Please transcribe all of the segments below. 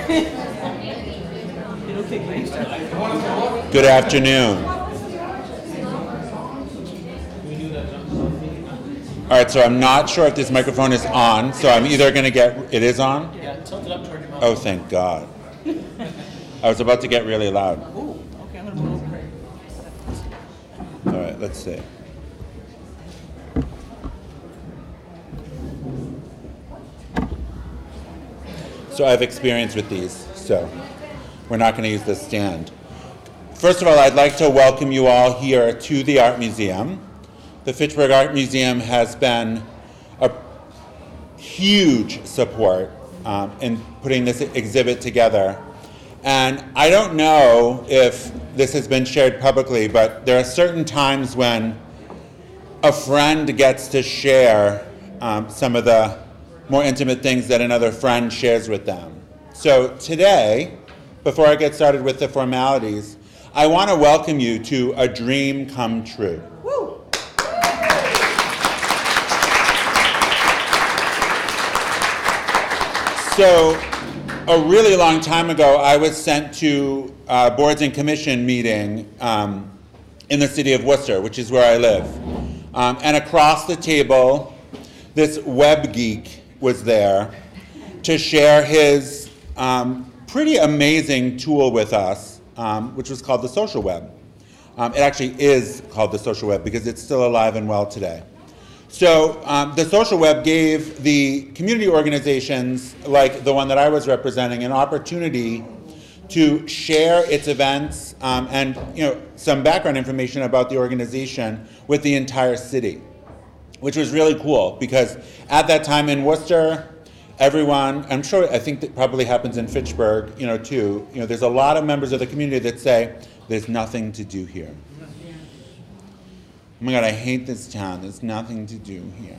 Good afternoon. All right, so I'm not sure if this microphone is on, so I'm either going to get, it is on? Yeah, tilt it up toward your mouth. Oh, thank God. I was about to get really loud. Ooh, okay, I'm gonna move over here. All right, let's see. So I have experience with these, so we're not going to use this stand. First of all, I'd like to welcome you all here to the Art Museum. The Fitchburg Art Museum has been a huge support in putting this exhibit together. And I don't know if this has been shared publicly, but there are certain times when a friend gets to share some of the more intimate things that another friend shares with them. So today, before I get started with the formalities, I want to welcome you to A Dream Come True. Woo! So a really long time ago, I was sent to a Boards and Commission meeting in the city of Worcester, which is where I live. And across the table, this web geek was there to share his pretty amazing tool with us, which was called the social web. It actually is called the social web because it's still alive and well today. So the social web gave the community organizations, like the one that I was representing, an opportunity to share its events and some background information about the organization with the entire city, which was really cool because at that time in Worcester, everyone, I think that probably happens in Fitchburg, too. There's a lot of members of the community that say, there's nothing to do here. Oh my God, I hate this town. There's nothing to do here.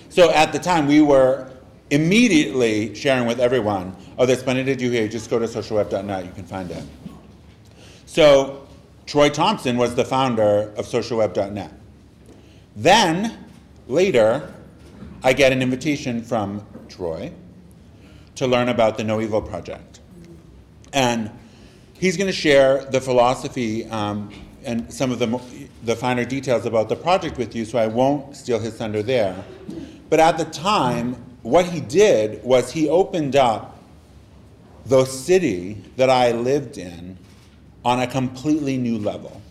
So at the time, we were immediately sharing with everyone, there's plenty to do here. Just go to socialweb.net. You can find it. So Troy Thompson was the founder of socialweb.net. Then, later, I get an invitation from Troy to learn about the No Evil Project. And he's going to share the philosophy and some of the finer details about the project with you, so I won't steal his thunder there. But at the time, what he did was he opened up the city that I lived in on a completely new level.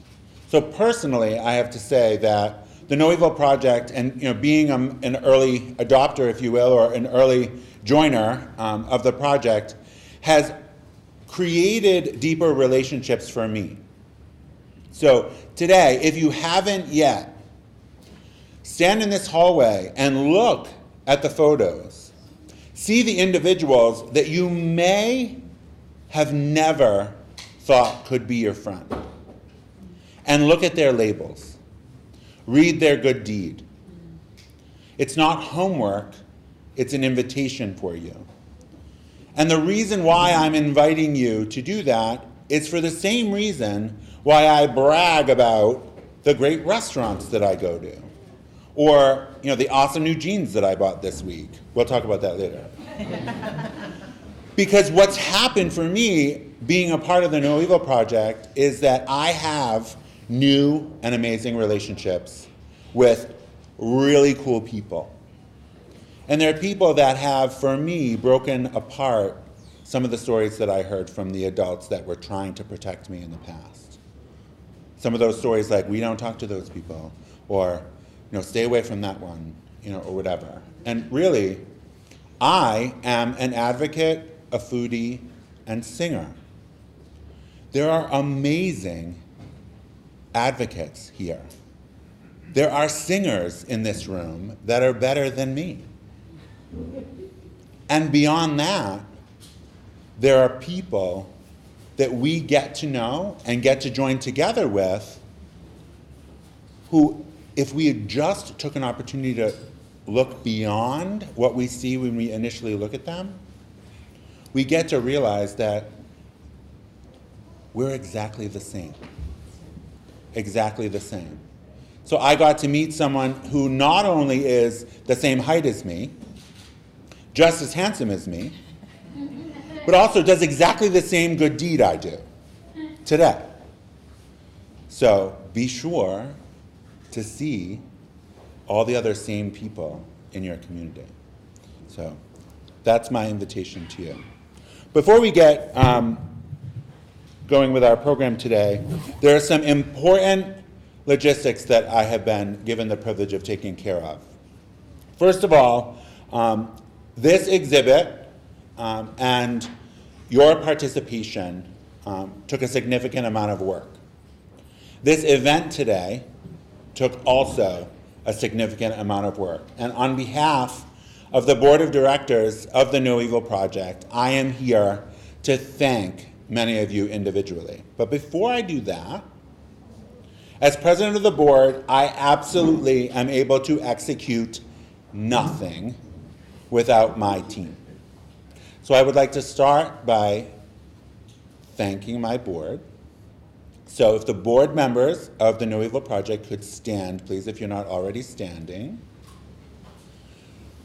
So personally, I have to say that the No Evil Project and being an early adopter, if you will, or an early joiner of the project has created deeper relationships for me. So today, if you haven't yet, stand in this hallway and look at the photos. See the individuals that you may have never thought could be your friend. And look at their labels. Read their good deed. It's not homework, it's an invitation for you. And the reason why I'm inviting you to do that is for the same reason why I brag about the great restaurants that I go to, or the awesome new jeans that I bought this week. We'll talk about that later. Because what's happened for me being a part of the No Evil Project is that I have new and amazing relationships with really cool people. And there are people that have, for me, broken apart some of the stories that I heard from the adults that were trying to protect me in the past. Some of those stories like, we don't talk to those people, or stay away from that one, or whatever. And really, I am an advocate, a foodie, and singer. There are amazing advocates here. There are singers in this room that are better than me. And beyond that, there are people that we get to know and get to join together with who, if we had just took an opportunity to look beyond what we see when we initially look at them, we get to realize that we're exactly the same. Exactly the same. So I got to meet someone who not only is the same height as me, just as handsome as me, but also does exactly the same good deed I do today. So be sure to see all the other same people in your community. So that's my invitation to you. Before we get going with our program today, there are some important logistics that I have been given the privilege of taking care of. First of all, this exhibit and your participation took a significant amount of work. This event today took also a significant amount of work. And on behalf of the Board of Directors of the No Evil Project, I am here to thank many of you individually. But before I do that, as president of the board, I absolutely am able to execute nothing without my team. So I would like to start by thanking my board. So if the board members of the No Evil Project could stand, please, if you're not already standing.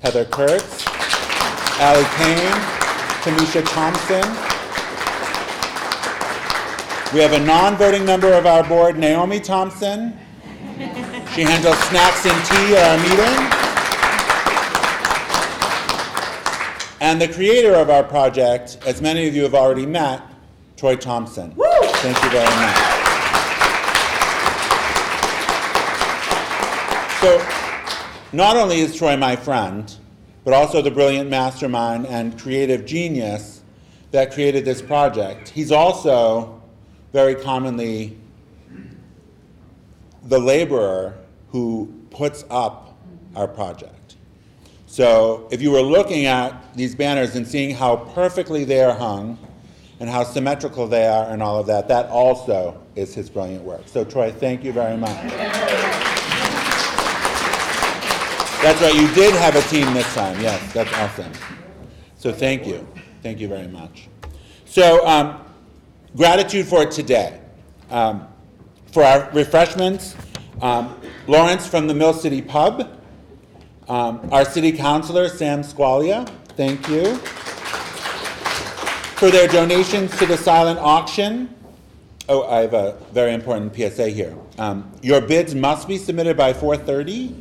Heather Kurtz, Allie Kane, Tamisha Thompson. We have a non-voting member of our board, Naomi Thompson. She handles snacks and tea at our meeting. And the creator of our project, as many of you have already met, Troy Thompson. Woo! Thank you very much. So, not only is Troy my friend, but also the brilliant mastermind and creative genius that created this project. He's also very commonly the laborer who puts up our project. So if you were looking at these banners and seeing how perfectly they are hung and how symmetrical they are and all of that, that also is his brilliant work. So Troy, thank you very much. That's right, you did have a team this time. Yes, that's awesome. So thank you. Thank you very much. So gratitude for today. For our refreshments, Lawrence from the Mill City Pub, our city councilor, Sam Squalia, thank you. For their donations to the silent auction, oh, I have a very important PSA here. Your bids must be submitted by 4:30.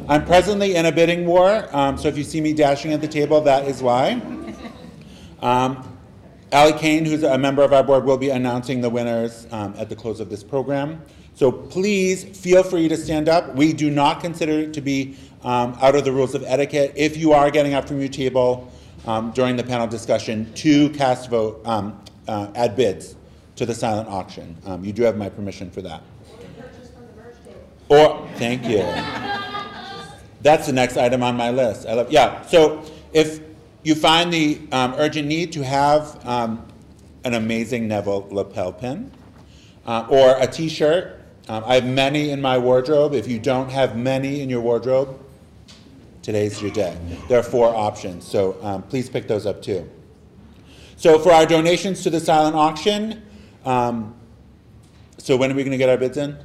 I'm presently in a bidding war, so if you see me dashing at the table, that is why. Allie Kane, who's a member of our board, will be announcing the winners at the close of this program. So please feel free to stand up. We do not consider it to be out of the rules of etiquette. If you are getting up from your table during the panel discussion to cast vote, add bids to the silent auction. You do have my permission for that. Or, thank you. That's the next item on my list. So if you find the urgent need to have an amazing Neville lapel pin or a t-shirt. I have many in my wardrobe. If you don't have many in your wardrobe, today's your day. There are 4 options, so please pick those up too. So for our donations to the silent auction, so when are we going to get our bids in?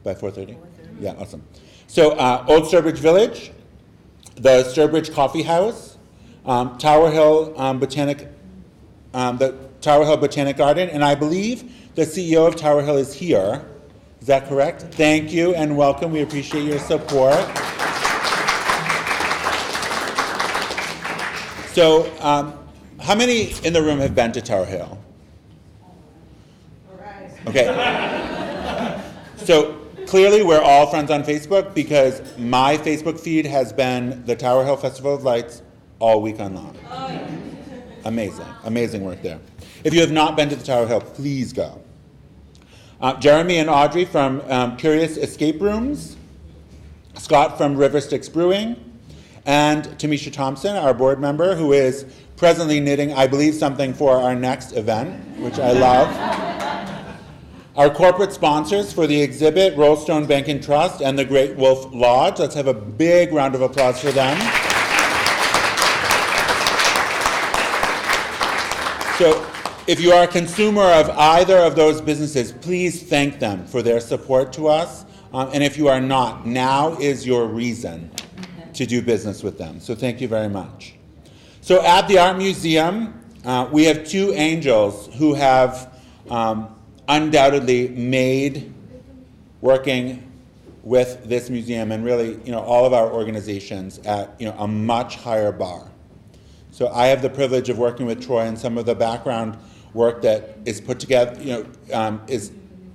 By 4:30? Yeah, awesome. So Old Sturbridge Village, the Sturbridge Coffee House, Tower Hill the Tower Hill Botanic Garden, and I believe the CEO of Tower Hill is here. Is that correct? Thank you and welcome. We appreciate your support. So, how many in the room have been to Tower Hill? Okay. So clearly we're all friends on Facebook because my Facebook feed has been the Tower Hill Festival of Lights all weekend long. Amazing, amazing work there. If you have not been to the Tower Hill, please go. Jeremy and Audrey from Curious Escape Rooms, Scott from River Styx Brewing, and Tamisha Thompson, our board member, who is presently knitting, I believe, something for our next event, which I love. Our corporate sponsors for the exhibit, Rollstone Bank and Trust and the Great Wolf Lodge. Let's have a big round of applause for them. So if you are a consumer of either of those businesses, please thank them for their support to us. And if you are not, now is your reason to do business with them. So thank you very much. So at the Art Museum, We have two angels who have undoubtedly made working with this museum and really, all of our organizations at, a much higher bar. So I have the privilege of working with Troy and some of the background work that is put together, is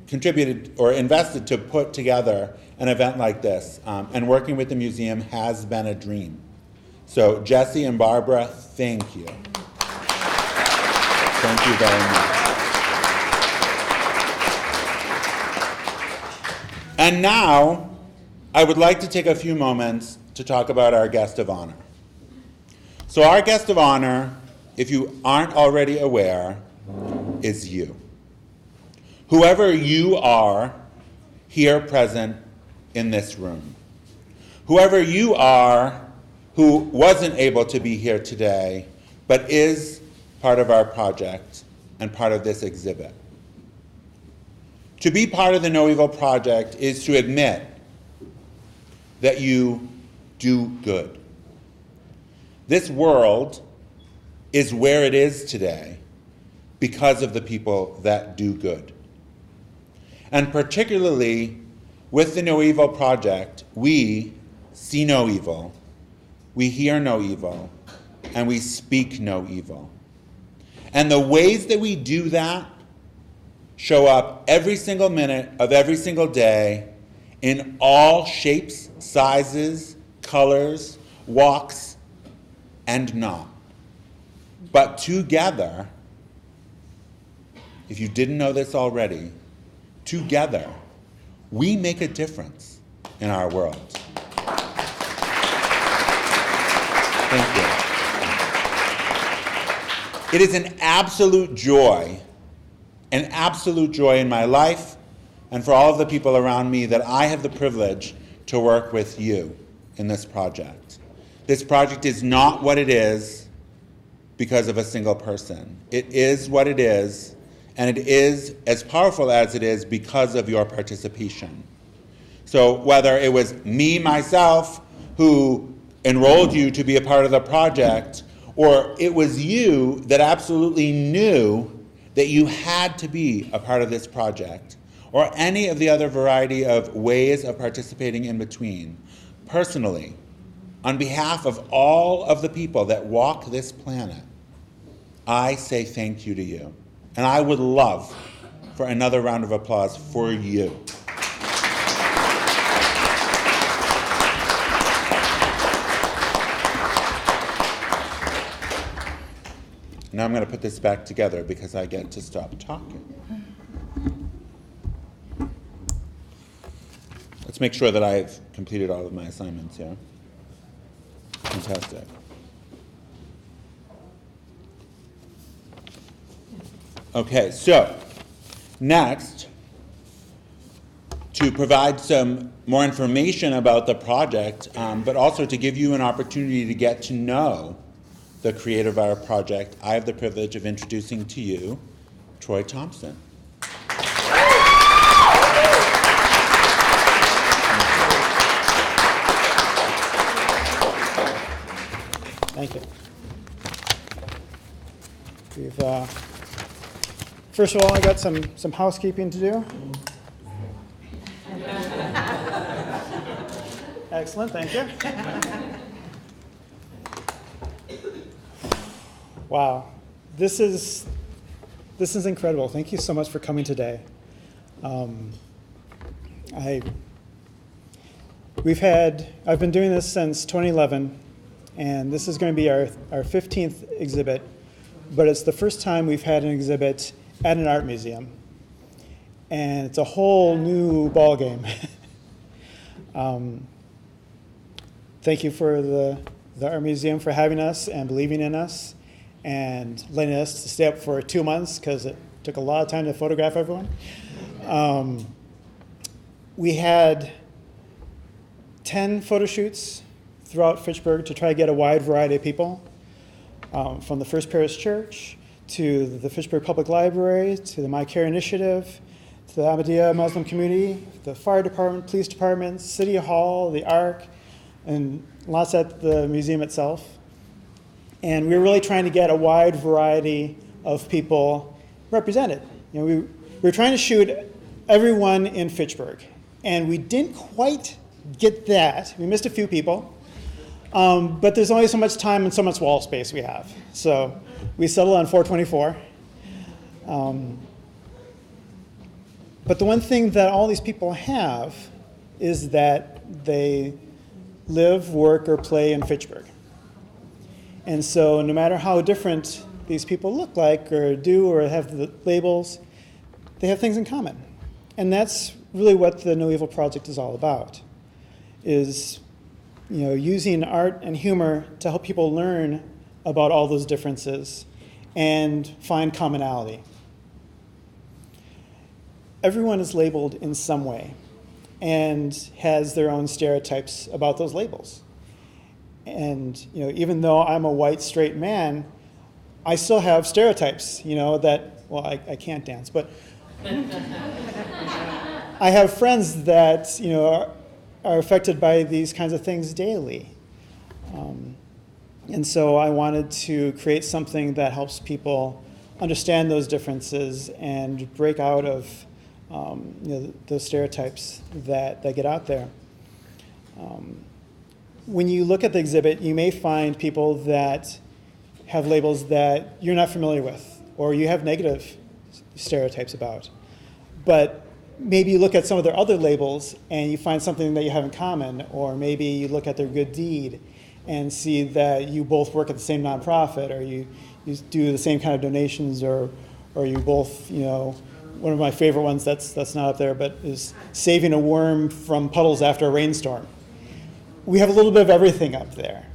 contributed or invested to put together an event like this. And working with the museum has been a dream. So Jesse and Barbara, thank you. Thank you very much. And now, I would like to take a few moments to talk about our guest of honor. So our guest of honor, if you aren't already aware, is you. Whoever you are here present in this room. Whoever you are who wasn't able to be here today, but is part of our project and part of this exhibit. To be part of the No Evil Project is to admit that you do good. This world is where it is today because of the people that do good. And particularly with the No Evil Project, we see no evil, we hear no evil, and we speak no evil. And the ways that we do that show up every single minute of every single day in all shapes, sizes, colors, walks, and not. But together, if you didn't know this already, together, we make a difference in our world. Thank you. It is an absolute joy in my life and for all of the people around me that I have the privilege to work with you in this project. This project is not what it is because of a single person. It is what it is, and it is as powerful as it is because of your participation. So whether it was me, myself, who enrolled you to be a part of the project, or it was you that absolutely knew that you had to be a part of this project, or any of the other variety of ways of participating in between, personally, on behalf of all of the people that walk this planet, I say thank you to you. And I would love for another round of applause for you. Now I'm going to put this back together because I get to stop talking. Let's make sure that I've completed all of my assignments here. Fantastic. Okay, so next, to provide some more information about the project, but also to give you an opportunity to get to know the creator of our project, I have the privilege of introducing to you Troy Thompson. Thank you. First of all, I got some housekeeping to do. Excellent, thank you. Wow, this is incredible. Thank you so much for coming today. I've been doing this since 2011, and this is going to be our 15th exhibit, but it's the first time we've had an exhibit at an art museum, and it's a whole new ballgame. Thank you for the art museum for having us and believing in us and letting us stay up for 2 months because it took a lot of time to photograph everyone. We had 10 photo shoots throughout Fitchburg to try to get a wide variety of people, from the First Parish Church to the Fitchburg Public Library to the My Care Initiative to the Ahmadiyya Muslim community, the fire department, police department, City Hall, the Ark, and lots at the museum itself. And we were really trying to get a wide variety of people represented. We were trying to shoot everyone in Fitchburg, and we didn't quite get that. We missed a few people, but there's only so much time and so much wall space we have. So we settled on 424. But the one thing that all these people have is that they live, work, or play in Fitchburg. And so no matter how different these people look like or do or have the labels, they have things in common. And that's really what the No Evil Project is all about, is using art and humor to help people learn about all those differences and find commonality. Everyone is labeled in some way and has their own stereotypes about those labels. And even though I'm a white, straight man, I still have stereotypes, that, well, I can't dance, but I have friends that, are affected by these kinds of things daily. And so I wanted to create something that helps people understand those differences and break out of those stereotypes that get out there. When you look at the exhibit, you may find people that have labels that you're not familiar with or you have negative stereotypes about. But maybe you look at some of their other labels and you find something that you have in common, or maybe you look at their good deed and see that you both work at the same nonprofit, or you do the same kind of donations, or you both, one of my favorite ones that's not up there, but is saving a worm from puddles after a rainstorm. We have a little bit of everything up there.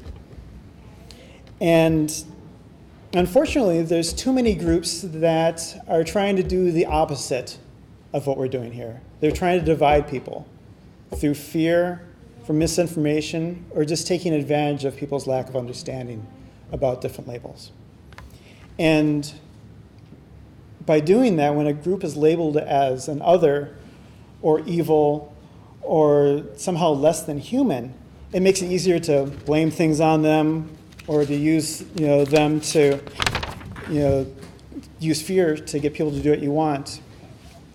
And unfortunately, there's too many groups that are trying to do the opposite of what we're doing here. They're trying to divide people through fear, from misinformation, or just taking advantage of people's lack of understanding about different labels. And by doing that, when a group is labeled as an other or evil or somehow less than human, it makes it easier to blame things on them or to use them to use fear to get people to do what you want.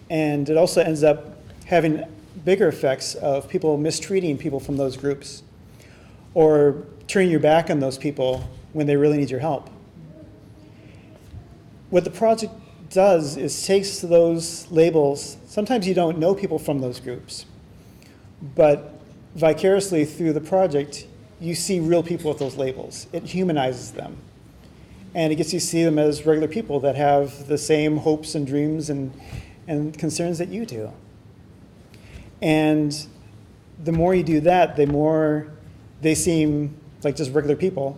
And it also ends up having bigger effects of people mistreating people from those groups or turning your back on those people when they really need your help. What the project does is takes those labels. Sometimes you don't know people from those groups, but vicariously through the project, you see real people with those labels. It humanizes them. And it gets you to see them as regular people that have the same hopes and dreams and concerns that you do. And the more you do that, the more they seem like just regular people.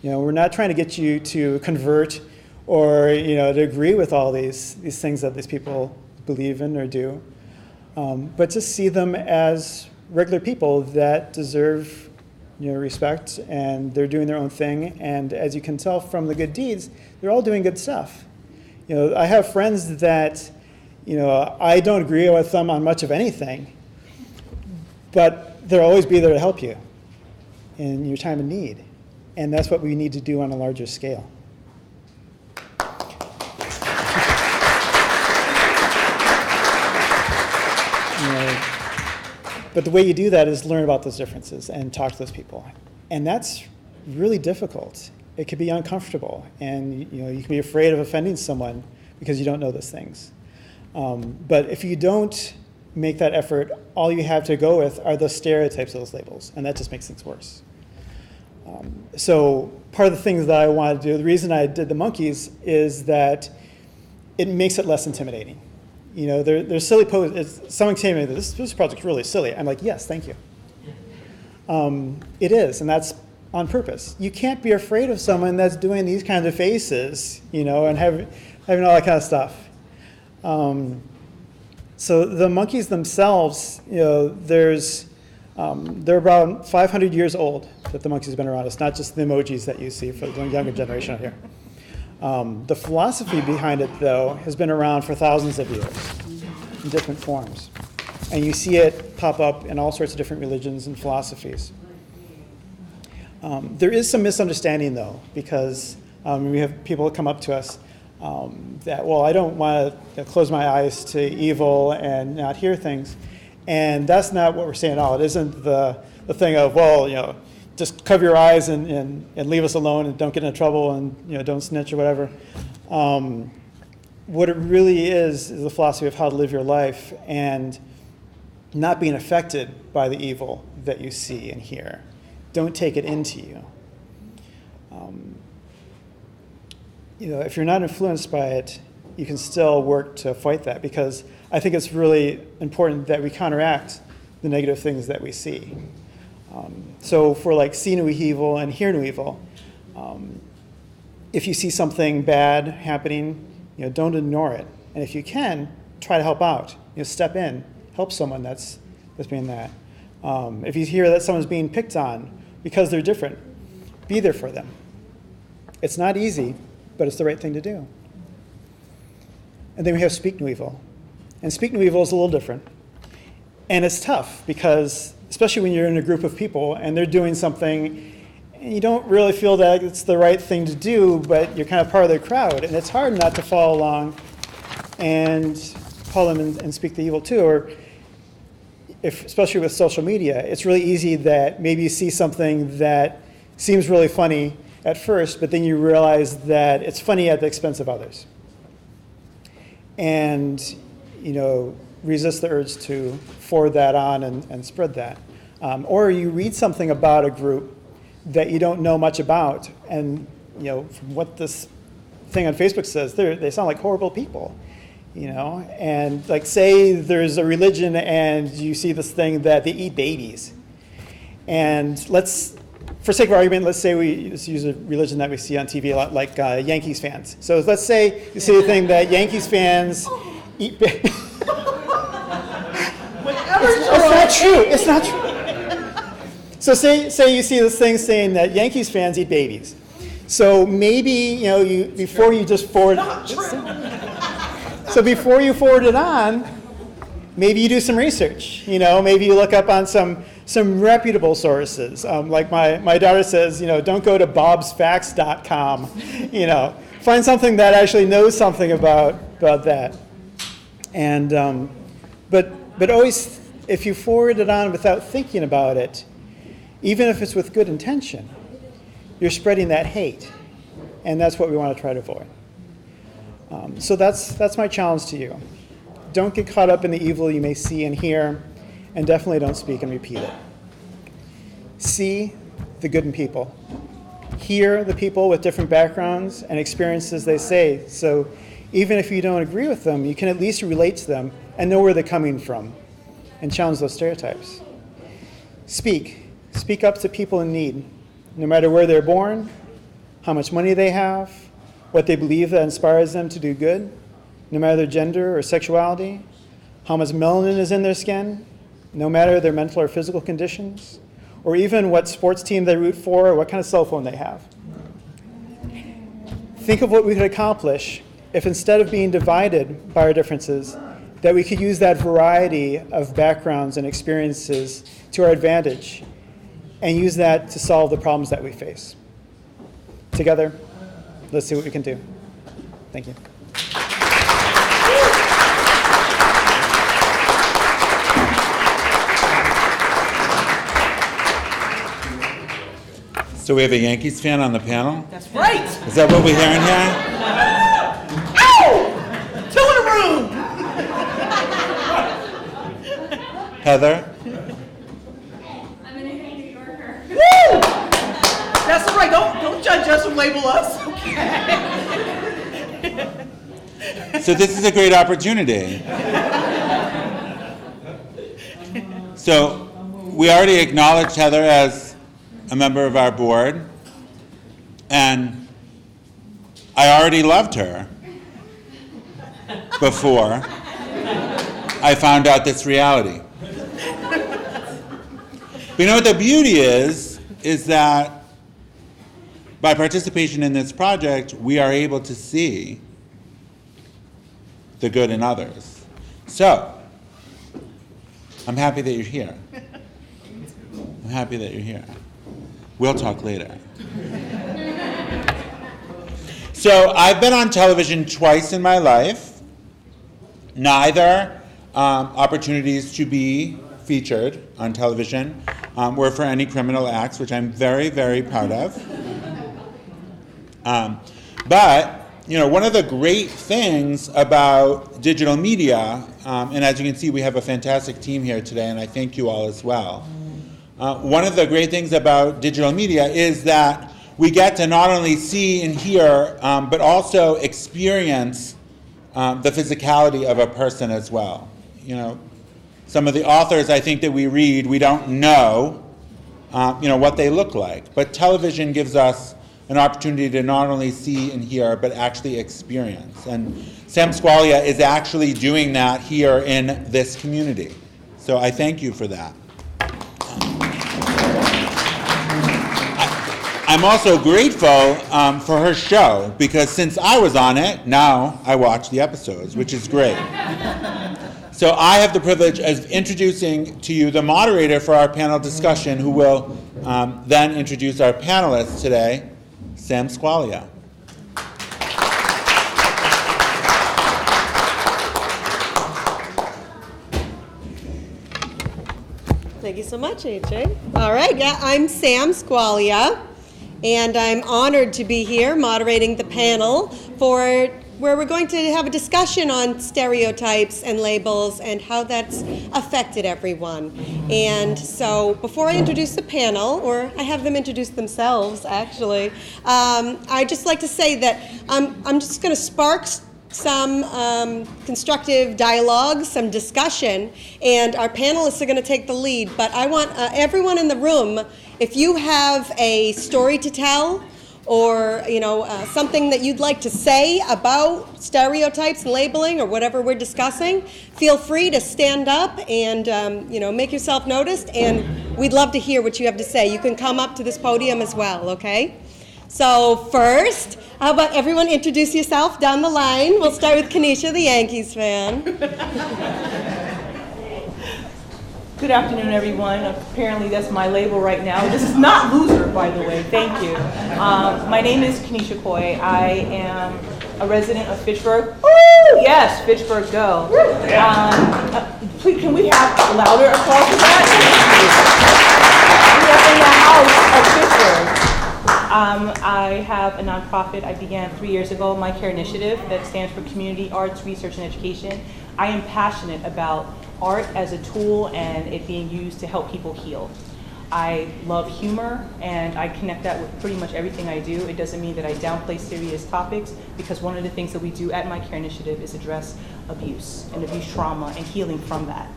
We're not trying to get you to convert or to agree with all these things that these people believe in or do, but just see them as regular people that deserve respect, and they're doing their own thing. And as you can tell from the good deeds, they're all doing good stuff. I have friends that I don't agree with them on much of anything, but they'll always be there to help you in your time of need. And that's what we need to do on a larger scale. But the way you do that is learn about those differences and talk to those people. And that's really difficult. It can be uncomfortable, and you can be afraid of offending someone because you don't know those things. But if you don't make that effort, all you have to go with are those stereotypes of those labels, and that just makes things worse. So part of the things that I wanted to do, the reason I did the monkeys is that it makes it less intimidating. They're silly poses. Someone came in, this project's really silly. I'm like, yes, thank you. It is, and that's on purpose. You can't be afraid of someone that's doing these kinds of faces, and having all that kind of stuff. So the monkeys themselves, they're about 500 years old that the monkeys have been around. It's not just the emojis that you see for the younger generation out here. The philosophy behind it, though, has been around for thousands of years in different forms. And you see it pop up in all sorts of different religions and philosophies. There is some misunderstanding, though, because we have people come up to us that, well, I don't want to close my eyes to evil and not hear things. And that's not what we're saying at all. It isn't the thing of, well, just cover your eyes and leave us alone and don't get into trouble and don't snitch or whatever. What it really is the philosophy of how to live your life and not being affected by the evil that you see and hear. Don't take it into you. If you're not influenced by it, you can still work to fight that, because I think it's really important that we counteract the negative things that we see. So for like see no evil and hear no evil, if you see something bad happening, don't ignore it. And if you can, try to help out. Step in, help someone that's being that. If you hear that someone's being picked on because they're different, be there for them. It's not easy, but it's the right thing to do. And then we have speak no evil. And speak no evil is a little different. And it's tough because, especially when you're in a group of people and they're doing something and you don't really feel that it's the right thing to do, but you're kind of part of the crowd. And it's hard not to follow along and call them and speak the evil too. Or especially with social media, it's really easy that maybe you see something that seems really funny at first, but then you realize that it's funny at the expense of others. And, resist the urge to forward that on and spread that. Or you read something about a group that you don't know much about, and, from what this thing on Facebook says, they sound like horrible people. And like say there's a religion and you see this thing that they eat babies. And for sake of argument, let's say we just use a religion that we see on TV a lot, like Yankees fans. So let's say you see the thing that Yankees fans eat babies. It's not true. So say you see this thing saying that Yankees fans eat babies. So maybe, before you just forward So before you forward it on, maybe you do some research. Maybe you look up on some reputable sources. Like my daughter says, don't go to bobsfacts.com. Find something that actually knows something about that. And but always, if you forward it on without thinking about it, even if it's with good intention, you're spreading that hate, and that's what we want to try to avoid. So that's my challenge to you. Don't get caught up in the evil you may see and hear, and definitely don't speak and repeat it. See the good in people. Hear the people with different backgrounds and experiences they say. So even if you don't agree with them, you can at least relate to them and know where they're coming from and challenge those stereotypes. Speak up to people in need, no matter where they're born, how much money they have, what they believe that inspires them to do good, no matter their gender or sexuality, how much melanin is in their skin, no matter their mental or physical conditions, or even what sports team they root for or what kind of cell phone they have. Think of what we could accomplish if instead of being divided by our differences, that we could use that variety of backgrounds and experiences to our advantage and use that to solve the problems that we face. Together, let's see what we can do. Thank you. So we have a Yankees fan on the panel? That's right. Is that what we're hearing here? Ow! Two in a room. Heather? I'm an New Yorker. Woo! That's all right. Don't judge us or label us. Okay. So this is a great opportunity. So we already acknowledged Heather as a member of our board, and I already loved her before I found out this reality. But you know what the beauty is that by participation in this project, we are able to see the good in others. So, I'm happy that you're here. I'm happy that you're here. We'll talk later. So I've been on television twice in my life. Neither opportunities to be featured on television were for any criminal acts, which I'm very, very proud of. But one of the great things about digital media, and as you can see, we have a fantastic team here today, and I thank you all as well. One of the great things about digital media is that we get to not only see and hear, but also experience the physicality of a person as well. Some of the authors I think that we read, we don't know, what they look like. But television gives us an opportunity to not only see and hear, but actually experience. And Sam Squalia is actually doing that here in this community. So I thank you for that. I'm also grateful for her show, because since I was on it, now I watch the episodes, which is great. So I have the privilege of introducing to you the moderator for our panel discussion, who will then introduce our panelists today, Sam Squalia. Thank you so much, AJ. All right, I'm Sam Squalia, and I'm honored to be here moderating the panel for where we're going to have a discussion on stereotypes and labels and how that's affected everyone. And so before I introduce the panel, or I have them introduce themselves actually, I'd just like to say that I'm just going to spark some constructive dialogue, some discussion, and our panelists are going to take the lead. But I want everyone in the room, if you have a story to tell, or something that you'd like to say about stereotypes and labeling or whatever we're discussing, feel free to stand up and make yourself noticed, and we'd love to hear what you have to say. You can come up to this podium as well, okay? So first, how about everyone introduce yourself down the line? We'll start with Kenesha, the Yankees fan. Good afternoon, everyone. Apparently, that's my label right now. This is not loser, by the way. Thank you. My name is Kenesha Coy. I am a resident of Fitchburg. Woo! Yes, Fitchburg, go. Please, can we have louder applause for that? We are in the house of Fitchburg. I have a nonprofit I began 3 years ago, My Care Initiative, that stands for Community Arts, Research, and Education. I am passionate about art as a tool and it being used to help people heal. I love humor and I connect that with pretty much everything I do. It doesn't mean that I downplay serious topics, because one of the things that we do at My Care Initiative is address abuse and abuse trauma and healing from that.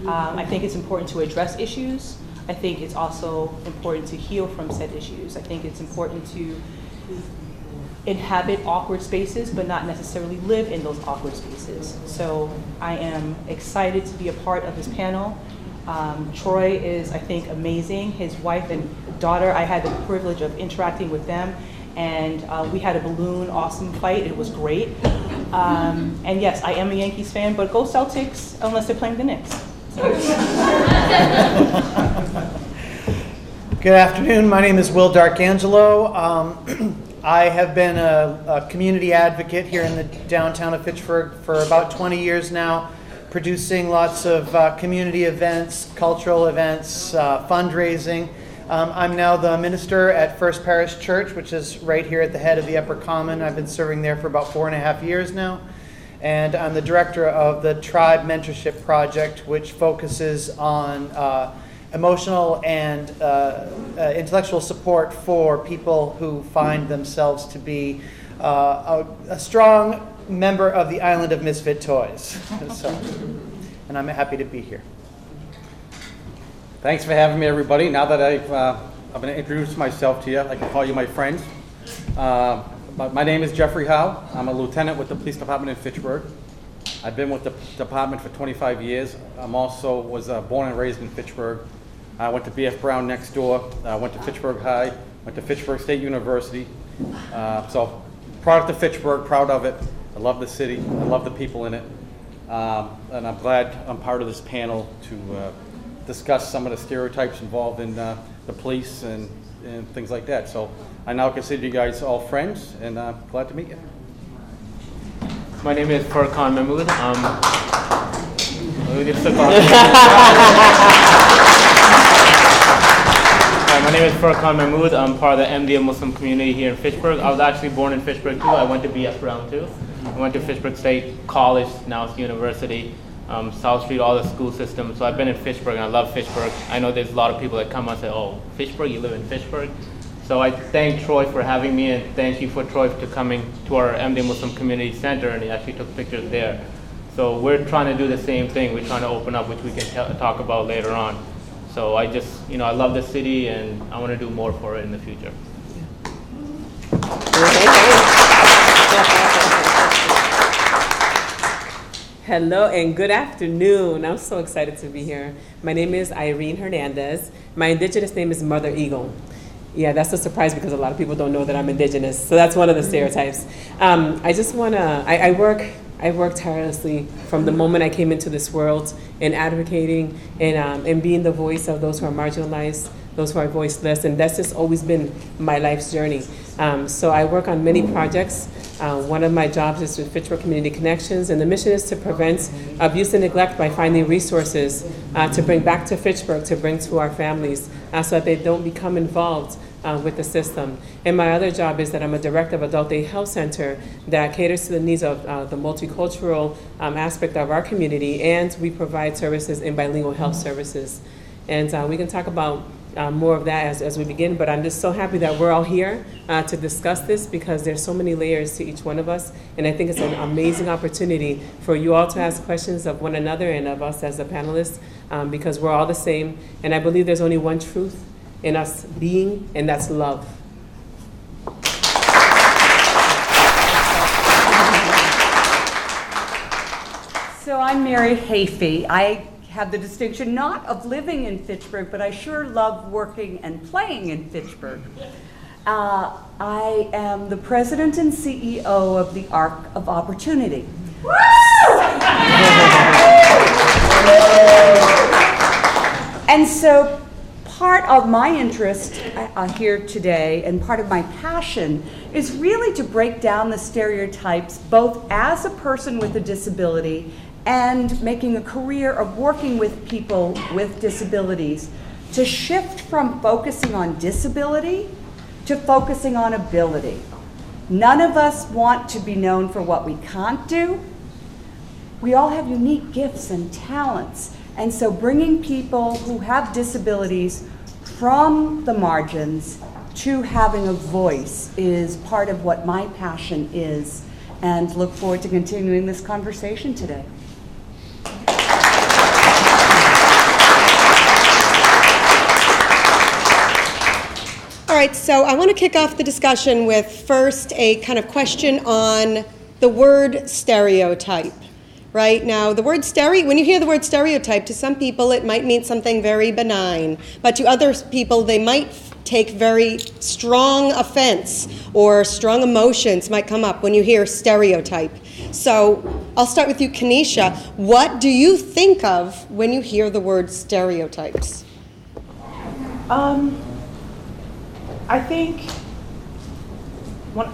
I think it's important to address issues. I think it's also important to heal from said issues. I think it's important to inhabit awkward spaces, but not necessarily live in those awkward spaces. So I am excited to be a part of this panel. Troy is, I think, amazing. His wife and daughter, I had the privilege of interacting with them, and we had a balloon awesome fight. It was great. And yes, I am a Yankees fan, but go Celtics unless they're playing the Knicks. Good afternoon. My name is Will Darkangelo. I have been a community advocate here in the downtown of Fitchburg for about 20 years now, producing lots of community events, cultural events, fundraising. I'm now the minister at First Parish Church, which is right here at the head of the Upper Common. I've been serving there for about 4.5 years now. And I'm the director of the Tribe Mentorship Project, which focuses on emotional and intellectual support for people who find themselves to be a strong member of the island of misfit toys. And I'm happy to be here. Thanks for having me, everybody. Now that I'm going to introduce myself to you, I can call you my friends. My name is Jeffrey Howe. I'm a lieutenant with the police department in Fitchburg. I've been with the department for 25 years. I'm also was born and raised in Fitchburg. I went to B.F. Brown next door. I went to Fitchburg High. Went to Fitchburg State University. So product of Fitchburg, proud of it. I love the city. I love the people in it. And I'm glad I'm part of this panel to discuss some of the stereotypes involved in the police and and things like that. So I now consider you guys all friends, and glad to meet you. My name is Furkan Mahmood. My name is Furkan Mahmood. I'm part of the MDM Muslim community here in Fitchburg. I was actually born in Fitchburg too. I went to BS Brown too. I went to Fitchburg State College, now it's university, South Street, all the school systems. So I've been in Fitchburg and I love Fitchburg. I know there's a lot of people that come and say, oh, Fitchburg, you live in Fitchburg? So I thank Troy for having me, and thank you for Troy for coming to our MDM Muslim Community Center, and he actually took pictures there. So we're trying to do the same thing. We're trying to open up, which we can talk about later on. So I just, I love the city and I want to do more for it in the future. Hello and good afternoon. I'm so excited to be here. My name is Irene Hernandez. My indigenous name is Mother Eagle. Yeah, that's a surprise because a lot of people don't know that I'm indigenous. So that's one of the stereotypes. I just want to, I work tirelessly from the moment I came into this world in advocating and being the voice of those who are marginalized, those who are voiceless, and that's just always been my life's journey. So I work on many projects. One of my jobs is with Fitchburg Community Connections, and the mission is to prevent abuse and neglect by finding resources to bring back to Fitchburg, to bring to our families, so that they don't become involved with the system. And my other job is that I'm a director of Adult Day Health Center that caters to the needs of the multicultural aspect of our community, and we provide services in bilingual health services. And we can talk about more of that as we begin, but I'm just so happy that we're all here to discuss this because there's so many layers to each one of us, and I think it's an amazing opportunity for you all to ask questions of one another and of us as the panelists because we're all the same, and I believe there's only one truth in us being, and that's love. So I'm Mary Hafey. I have the distinction not of living in Fitchburg, but I sure love working and playing in Fitchburg. I am the president and CEO of the Arc of Opportunity. And so part of my interest here today and part of my passion is really to break down the stereotypes both as a person with a disability and making a career of working with people with disabilities to shift from focusing on disability to focusing on ability. None of us want to be known for what we can't do. We all have unique gifts and talents. And so bringing people who have disabilities from the margins to having a voice is part of what my passion is, and look forward to continuing this conversation today. All right, so I want to kick off the discussion with first a kind of question on the word stereotype. Right now, the word when you hear the word stereotype, to some people it might mean something very benign, but to other people they might take very strong offense or strong emotions might come up when you hear stereotype. So I'll start with you, Kanisha. What do you think of when you hear the word stereotypes? I think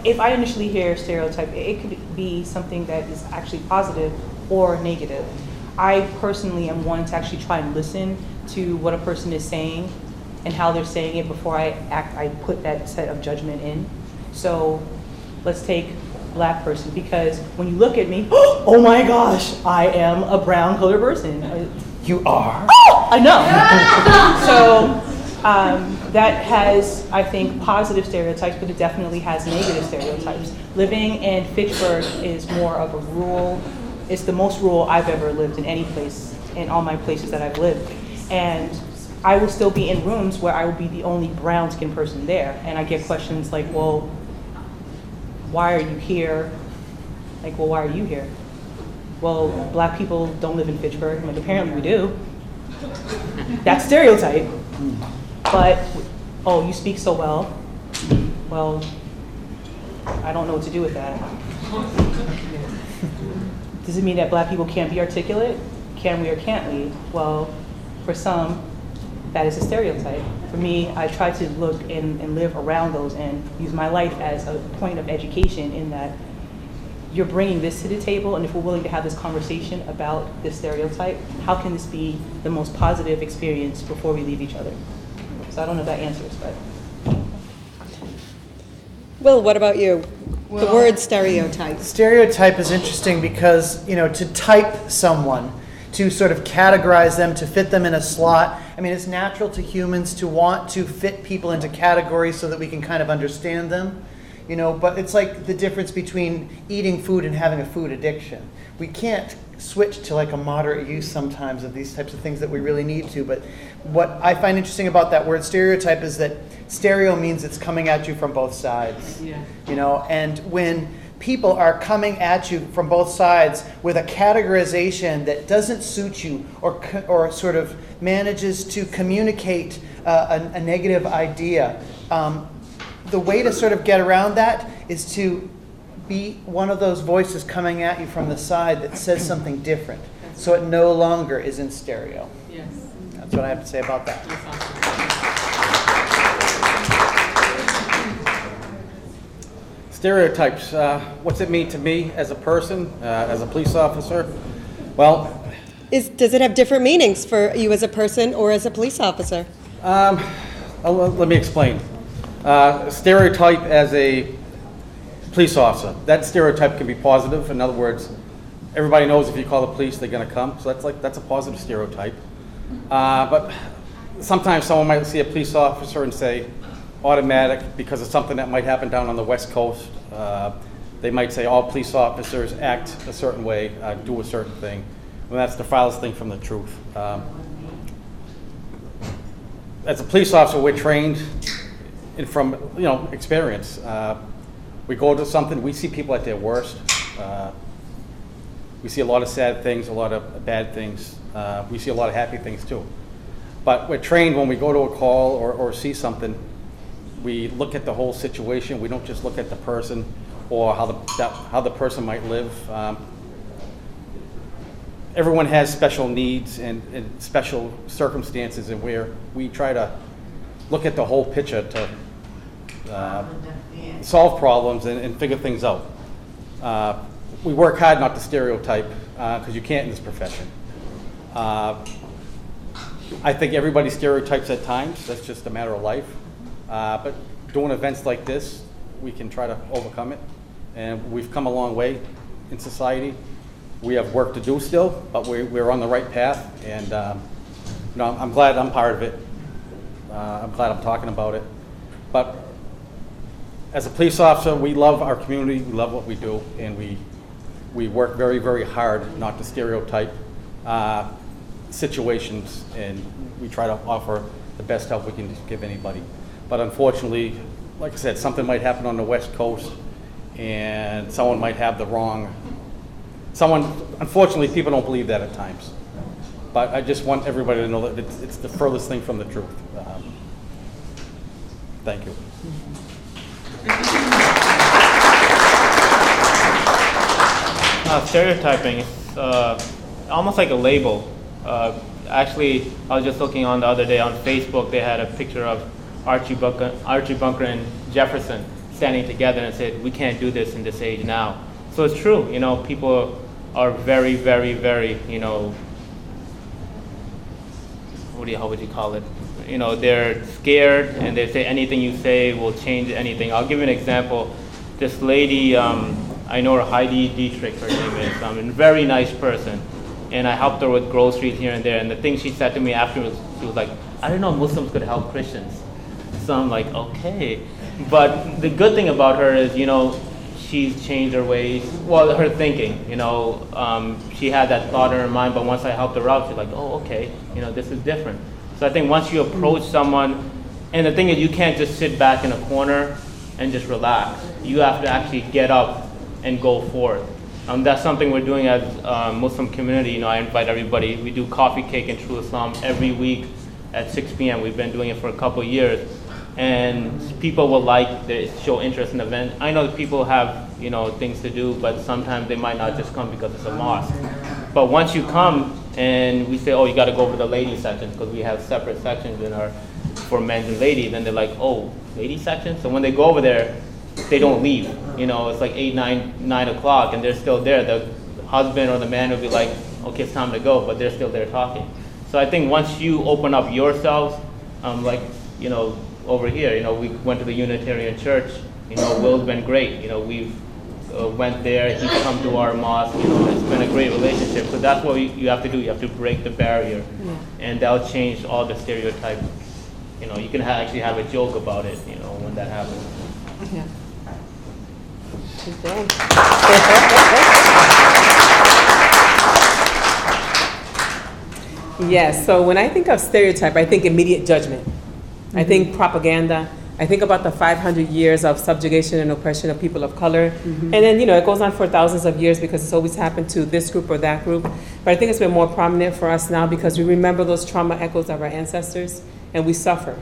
if I initially hear stereotype, it could be something that is actually positive or negative. I personally am one to actually try and listen to what a person is saying and how they're saying it before I put that set of judgment in. So let's take black person, because when you look at me, oh my gosh, I am a brown colored person. You are? I know. So that has, I think, positive stereotypes, but it definitely has negative stereotypes. Living in Fitchburg is more of a rural, it's the most rural I've ever lived in any place, in all my places that I've lived. And I will still be in rooms where I will be the only brown skinned person there. And I get questions like, well, why are you here? Like, well, why are you here? Well, black people don't live in Fitchburg. I'm like, apparently we do. That's stereotype. But, oh, you speak so well. Well, I don't know what to do with that. Does it mean that black people can't be articulate? Can we or can't we? Well, for some, that is a stereotype. For me, I try to look and live around those and use my life as a point of education in that you're bringing this to the table, and if we're willing to have this conversation about this stereotype, how can this be the most positive experience before we leave each other? So I don't know if that answers, but. Will, what about you? The Well, word stereotype. Stereotype is interesting because, to type someone, to sort of categorize them, to fit them in a slot. I mean, it's natural to humans to want to fit people into categories so that we can kind of understand them. But it's like the difference between eating food and having a food addiction. We can't switch to like a moderate use sometimes of these types of things that we really need to. But what I find interesting about that word stereotype is that stereo means it's coming at you from both sides. Yeah. And when people are coming at you from both sides with a categorization that doesn't suit you or sort of manages to communicate a negative idea, the way to sort of get around that is to be one of those voices coming at you from the side that says something different, so it no longer is in stereo. Yes. That's what I have to say about that. That's awesome. Stereotypes. What's it mean to me as a person, as a police officer? Well, Does it have different meanings for you as a person or as a police officer? let me explain. Stereotype as a police officer. That stereotype can be positive. In other words, everybody knows if you call the police, they're going to come. So that's a positive stereotype. But sometimes someone might see a police officer and say, automatic, because of something that might happen down on the West Coast. They might say all police officers act a certain way, do a certain thing. And that's the farthest thing from the truth. As a police officer, we're trained from experience. We go to something, we see people at their worst. We see a lot of sad things, a lot of bad things. We see a lot of happy things too. But we're trained when we go to a call or see something, we look at the whole situation. We don't just look at the person or how the person might live. Everyone has special needs and special circumstances, and where we try to look at the whole picture to solve problems and figure things out. We work hard not to stereotype, because you can't in this profession. I think everybody stereotypes at times. That's just a matter of life. But doing events like this, we can try to overcome it. And we've come a long way in society. We have work to do still, but we're on the right path. And I'm glad I'm part of it. I'm glad I'm talking about it. But as a police officer, we love our community, we love what we do, and we work very, very hard not to stereotype situations, and we try to offer the best help we can give anybody. But unfortunately, like I said, something might happen on the West Coast, and someone might have the wrong. Unfortunately, people don't believe that at times. But I just want everybody to know that it's the furthest thing from the truth. Thank you. Stereotyping is almost like a label. Actually, I was just looking on the other day on Facebook. They had a picture of Archie Bunker and Jefferson standing together and said, "We can't do this in this age now." So it's true. People are very, very, very, how would you call it? They're scared, and they say anything you say will change anything. I'll give you an example. This lady, I know her, Heidi Dietrich, her name is, a very nice person. And I helped her with groceries here and there. And the thing she said to me afterwards, she was like, "I didn't know Muslims could help Christians." So I'm like, okay. But the good thing about her is, she's changed her ways, her thinking. She had that thought in her mind, but once I helped her out, she's like, "Oh, okay, this is different." So I think once you approach someone, and the thing is, you can't just sit back in a corner and just relax. You have to actually get up and go forth. That's something we're doing as a Muslim community. I invite everybody. We do Coffee, Cake, and True Islam every week at 6 p.m. We've been doing it for a couple of years. And people will show interest in the event. I know that people have, things to do, but sometimes they might not just come because it's a mosque. But once you come, and we say, oh, you got to go over to the ladies section because we have separate sections in our for men's and ladies. And they're like, oh, ladies section. So when they go over there, they don't leave. You know, it's like 8, 9 o'clock, and they're still there. The husband or the man will be like, okay, it's time to go, but they're still there talking. So I think once you open up yourselves, like, you know, over here, you know, we went to the Unitarian Church. You know, Will's been great. You know, we've went there. He's come to our mosque. You know, it's been a great relationship. So that's what you have to do. You have to break the barrier, and that'll change all the stereotypes. You know, you can actually have a joke about it. You know, when that happens. Yeah. Yes, so when I think of stereotype, I think immediate judgment. I think propaganda. I think about the 500 years of subjugation and oppression of people of color. And then, you know, it goes on for thousands of years because it's always happened to this group or that group. But I think it's been more prominent for us now because we remember those trauma echoes of our ancestors, and we suffer.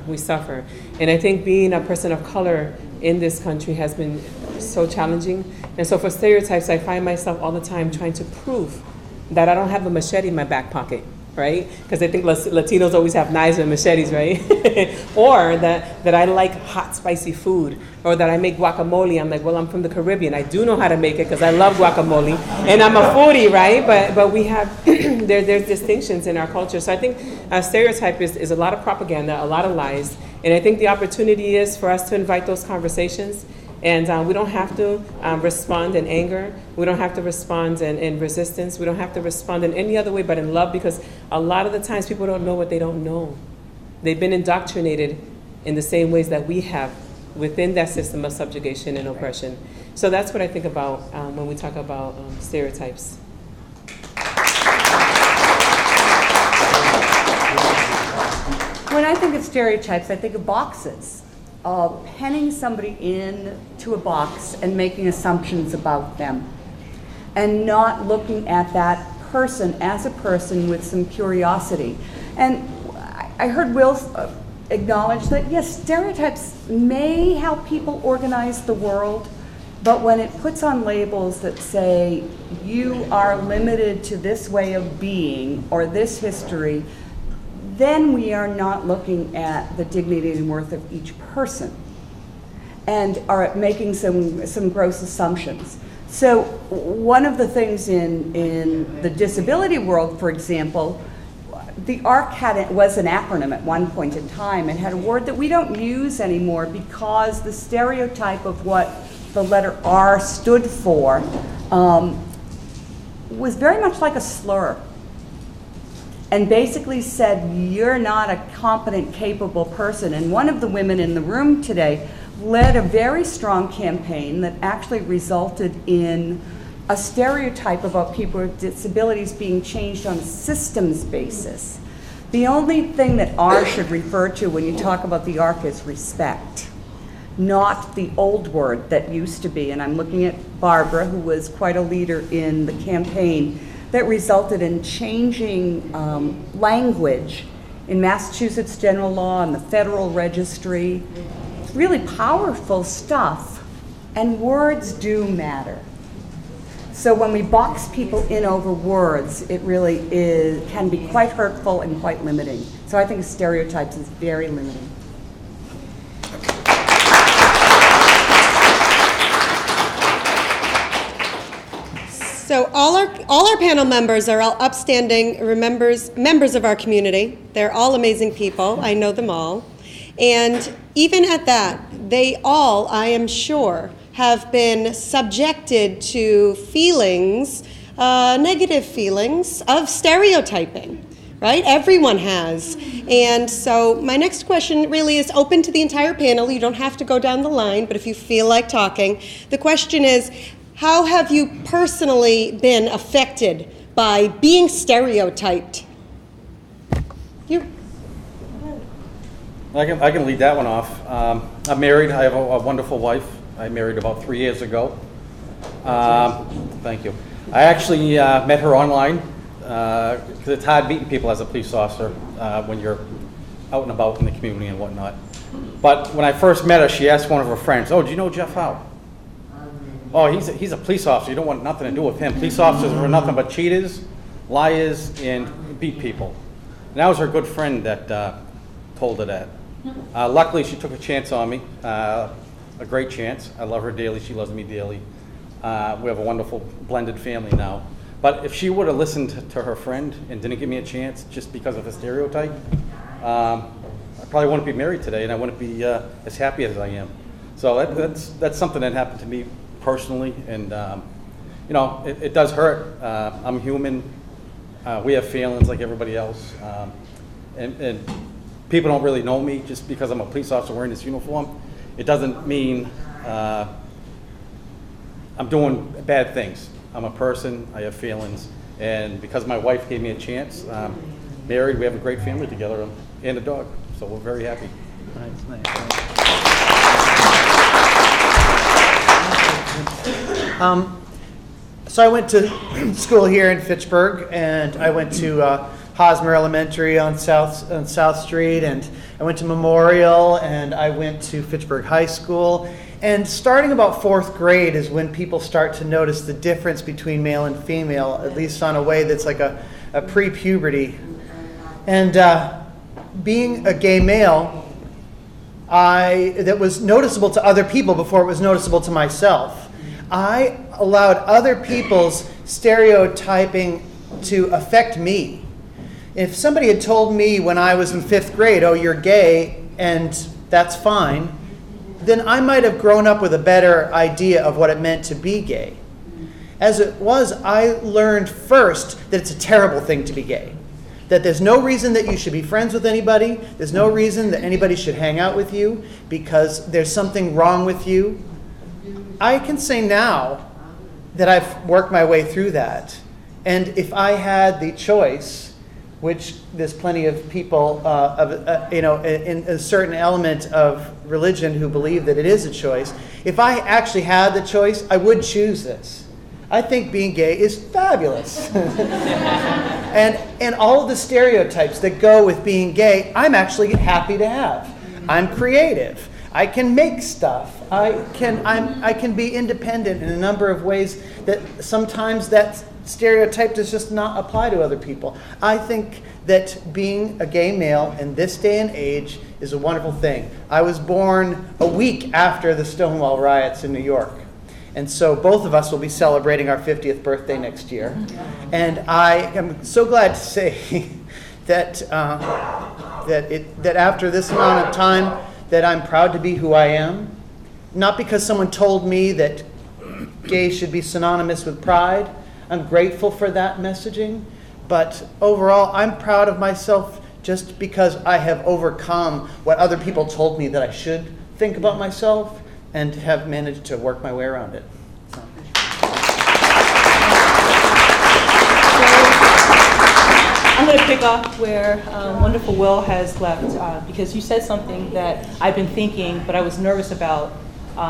And I think being a person of color in this country has been so challenging. And so for stereotypes, I find myself all the time trying to prove that I don't have a machete in my back pocket, right? Because I think Latinos always have knives and machetes, right? Or that I like hot, spicy food, or that I make guacamole. I'm like, well, I'm from the Caribbean. I do know how to make it because I love guacamole, and I'm a foodie, right? But we have, there's distinctions in our culture. So I think stereotype is a lot of propaganda, a lot of lies, and I think the opportunity is for us to invite those conversations. And we don't have to respond in anger. We don't have to respond in resistance. We don't have to respond in any other way but in love, because a lot of the times people don't know what they don't know. They've been indoctrinated in the same ways that we have within that system of subjugation and oppression. So that's what I think about when we talk about stereotypes. When I think of stereotypes, I think of boxes. Penning somebody into a box and making assumptions about them, and not looking at that person as a person with some curiosity. And I heard Will acknowledge that, yes, stereotypes may help people organize the world, but when it puts on labels that say you are limited to this way of being or this history, then we are not looking at the dignity and worth of each person and are making some gross assumptions. So one of the things in the disability world, for example, the ARC was an acronym at one point in time and had a word that we don't use anymore because the stereotype of what the letter R stood for was very much like a slur, and basically said, you're not a competent, capable person. And one of the women in the room today led a very strong campaign that actually resulted in a stereotype about people with disabilities being changed on a systems basis. The only thing that R should refer to when you talk about the ARC is respect, not the old word that used to be. And I'm looking at Barbara, who was quite a leader in the campaign that resulted in changing language in Massachusetts general law and the Federal Registry. It's really powerful stuff, and words do matter. So when we box people in over words, it really can be quite hurtful and quite limiting. So I think stereotypes is very limiting. So all our panel members are all upstanding members of our community. They're all amazing people. I know them all. And even at that, they all, I am sure, have been subjected to feelings, negative feelings of stereotyping, right? Everyone has. And so my next question really is open to the entire panel. You don't have to go down the line, but if you feel like talking, the question is, how have you personally been affected by being stereotyped? You. I can lead that one off. I'm married. I have a wonderful wife. I married about 3 years ago. Thank you. I actually met her online because it's hard meeting people as a police officer when you're out and about in the community and whatnot. But when I first met her, she asked one of her friends, "Oh, do you know Jeff Howe?" "Oh, he's a police officer. You don't want nothing to do with him. Police officers are nothing but cheaters, liars, and beat people. And that was her good friend that told her that. Luckily, she took a chance on me, a great chance. I love her dearly. She loves me dearly. We have a wonderful blended family now. But if she would have listened to her friend and didn't give me a chance just because of a stereotype, I probably wouldn't be married today, and I wouldn't be as happy as I am. So that's something that happened to me personally, and you know, it does hurt. I'm human. We have feelings like everybody else, and people don't really know me just because I'm a police officer wearing this uniform. It doesn't mean I'm doing bad things. I'm a person, I have feelings, and because my wife gave me a chance, married, we have a great family together and a dog, so we're very happy. So I went to school here in Fitchburg, and I went to Hosmer Elementary on South Street, and I went to Memorial, and I went to Fitchburg High School. And starting about 4th grade is when people start to notice the difference between male and female, at least on a way that's like a pre-puberty. And being a gay male, that was noticeable to other people before it was noticeable to myself. I allowed other people's stereotyping to affect me. If somebody had told me when I was in 5th grade, oh, you're gay, and that's fine, then I might have grown up with a better idea of what it meant to be gay. As it was, I learned first that it's a terrible thing to be gay. That there's no reason that you should be friends with anybody. There's no reason that anybody should hang out with you because there's something wrong with you. I can say now that I've worked my way through that. And if I had the choice, which there's plenty of people, in a certain element of religion who believe that it is a choice. If I actually had the choice, I would choose this. I think being gay is fabulous. and all of the stereotypes that go with being gay, I'm actually happy to have. I'm creative. I can make stuff. I can be independent in a number of ways that sometimes that stereotype does just not apply to other people. I think that being a gay male in this day and age is a wonderful thing. I was born a week after the Stonewall riots in New York. And so both of us will be celebrating our 50th birthday next year. And I am so glad to say that after this amount of time that I'm proud to be who I am. Not because someone told me that gay should be synonymous with pride. I'm grateful for that messaging, but overall, I'm proud of myself just because I have overcome what other people told me that I should think about myself and have managed to work my way around it. So. I'm going to pick up where wonderful Will has left because you said something that I've been thinking, but I was nervous about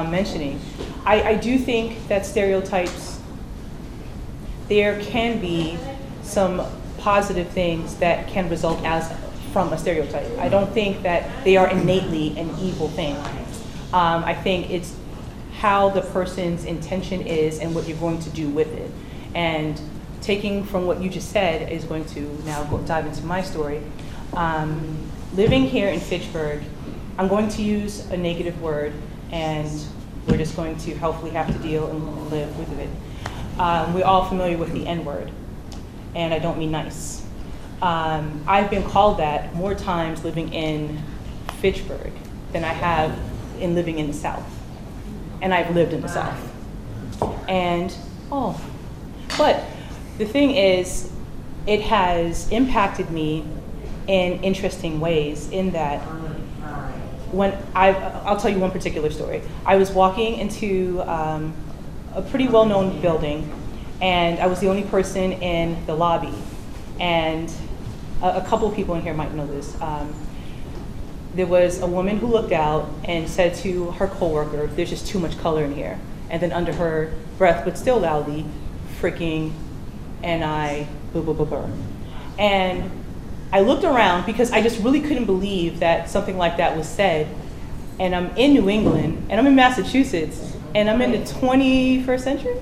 mentioning. I do think that stereotypes, there can be some positive things that can result from a stereotype. I don't think that they are innately an evil thing. I think it's how the person's intention is and what you're going to do with it. And taking from what you just said is going to now dive into my story. Living here in Fitchburg, I'm going to use a negative word, and we're just going to hopefully have to deal and live with it. We're all familiar with the N-word, and I don't mean nice. I've been called that more times living in Fitchburg than I have in living in the South. And I've lived in the South. But the thing is, it has impacted me in interesting ways in that when I'll tell you one particular story. I was walking into a pretty well-known building, and I was the only person in the lobby. And a couple of people in here might know this. There was a woman who looked out and said to her coworker, "There's just too much color in here." And then under her breath, but still loudly, freaking N-I, boo, boo, boo, boo. And I looked around because I just really couldn't believe that something like that was said. And I'm in New England, and I'm in Massachusetts, and I'm in the 21st century?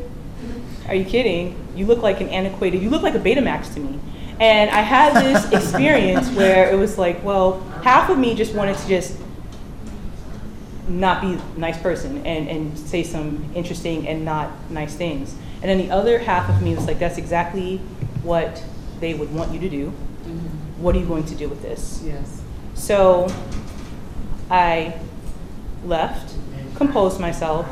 are you kidding? You look like an antiquated, you look like a Betamax to me. And I had this experience where it was like, well, half of me just wanted to just not be a nice person and say some interesting and not nice things. And then the other half of me was like, that's exactly what they would want you to do. Mm-hmm. What are you going to do with this? Yes. So I left, composed myself.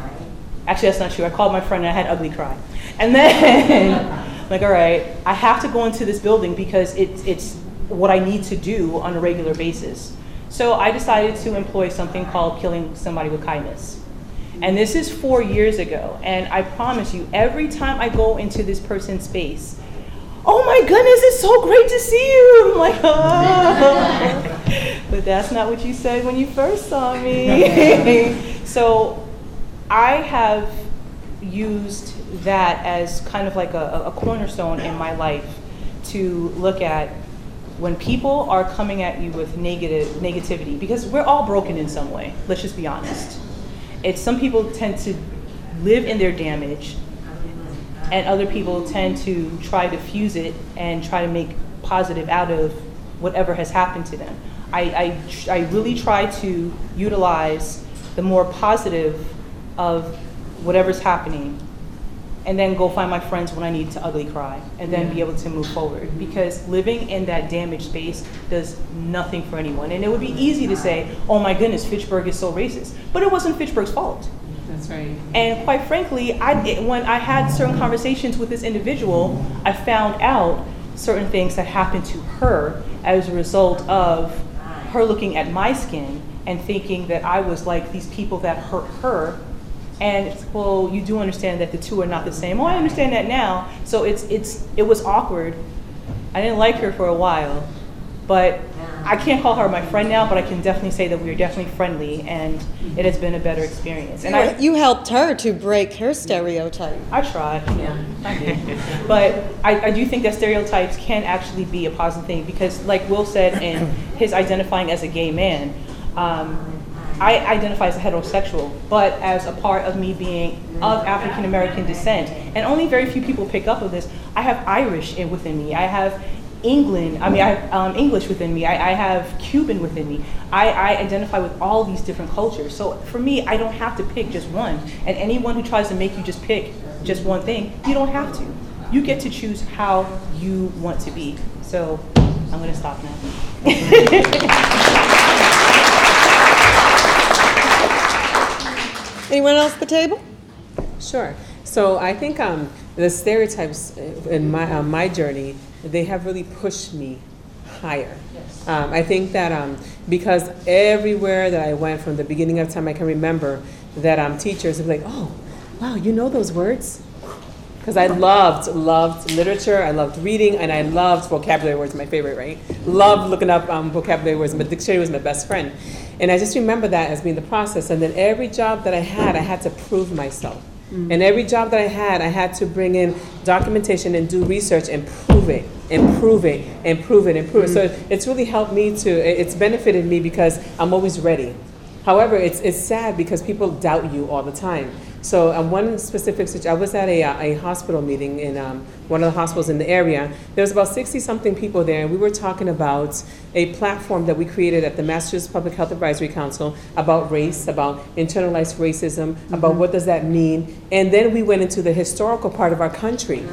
Actually, that's not true. I called my friend and I had ugly cry. And then, like, all right, I have to go into this building because it's what I need to do on a regular basis. So I decided to employ something called killing somebody with kindness. And this is 4 years ago. And I promise you, every time I go into this person's space, oh my goodness, it's so great to see you. I'm like, oh. But that's not what you said when you first saw me. So I have used that as kind of like a cornerstone in my life to look at when people are coming at you with negativity, because we're all broken in some way, let's just be honest. Some people tend to live in their damage, and other people tend to try to fuse it and try to make positive out of whatever has happened to them. I really try to utilize the more positive of whatever's happening, and then go find my friends when I need to ugly cry, and then be able to move forward. Because living in that damaged space does nothing for anyone. And it would be easy to say, oh my goodness, Fitchburg is so racist. But it wasn't Fitchburg's fault. That's right. And quite frankly, when I had certain conversations with this individual, I found out certain things that happened to her as a result of her looking at my skin and thinking that I was like these people that hurt her. And it's, well, you do understand that the two are not the same. Oh, I understand that now. So it was awkward. I didn't like her for a while, but I can't call her my friend now, but I can definitely say that we are definitely friendly, and it has been a better experience. And You helped her to break her stereotype. I tried, yeah, I did. But I do think that stereotypes can actually be a positive thing, because like Will said in his identifying as a gay man, I identify as a heterosexual, but as a part of me being of African American descent, and only very few people pick up on this, I have Irish within me. I have I have English within me. I have Cuban within me. I identify with all these different cultures. So for me, I don't have to pick just one. And anyone who tries to make you just pick just one thing, you don't have to. You get to choose how you want to be. So I'm going to stop now. Anyone else at the table? Sure. So I think the stereotypes in my journey, they have really pushed me higher. Yes. I think that because everywhere that I went from the beginning of time I can remember, that teachers would be like, oh, wow, you know those words? Because I loved literature, I loved reading, and I loved vocabulary words, my favorite, right? Loved looking up vocabulary words. My dictionary was my best friend. And I just remember that as being the process. And then every job that I had to prove myself. Mm-hmm. And every job that I had to bring in documentation and do research and prove it, and prove it, and prove it, and prove it. So it's really helped me it's benefited me because I'm always ready. However, it's sad because people doubt you all the time. So one specific situation, I was at a hospital meeting in one of the hospitals in the area. There was about 60-something people there, and we were talking about a platform that we created at the Massachusetts Public Health Advisory Council about race, about internalized racism, about what does that mean. And then we went into the historical part of our country.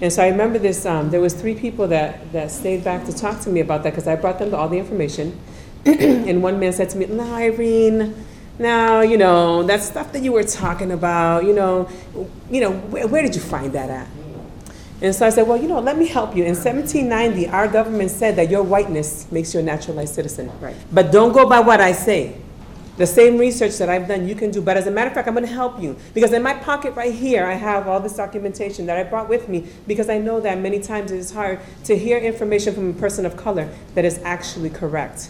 And so I remember this, there was 3 people that stayed back to talk to me about that because I brought them all the information. And one man said to me, no, Irene, now, that stuff that you were talking about, where did you find that at? And so I said, well, let me help you. In 1790, our government said that your whiteness makes you a naturalized citizen. Right. But don't go by what I say. The same research that I've done, you can do. But as a matter of fact, I'm going to help you. Because in my pocket right here, I have all this documentation that I brought with me, because I know that many times it is hard to hear information from a person of color that is actually correct.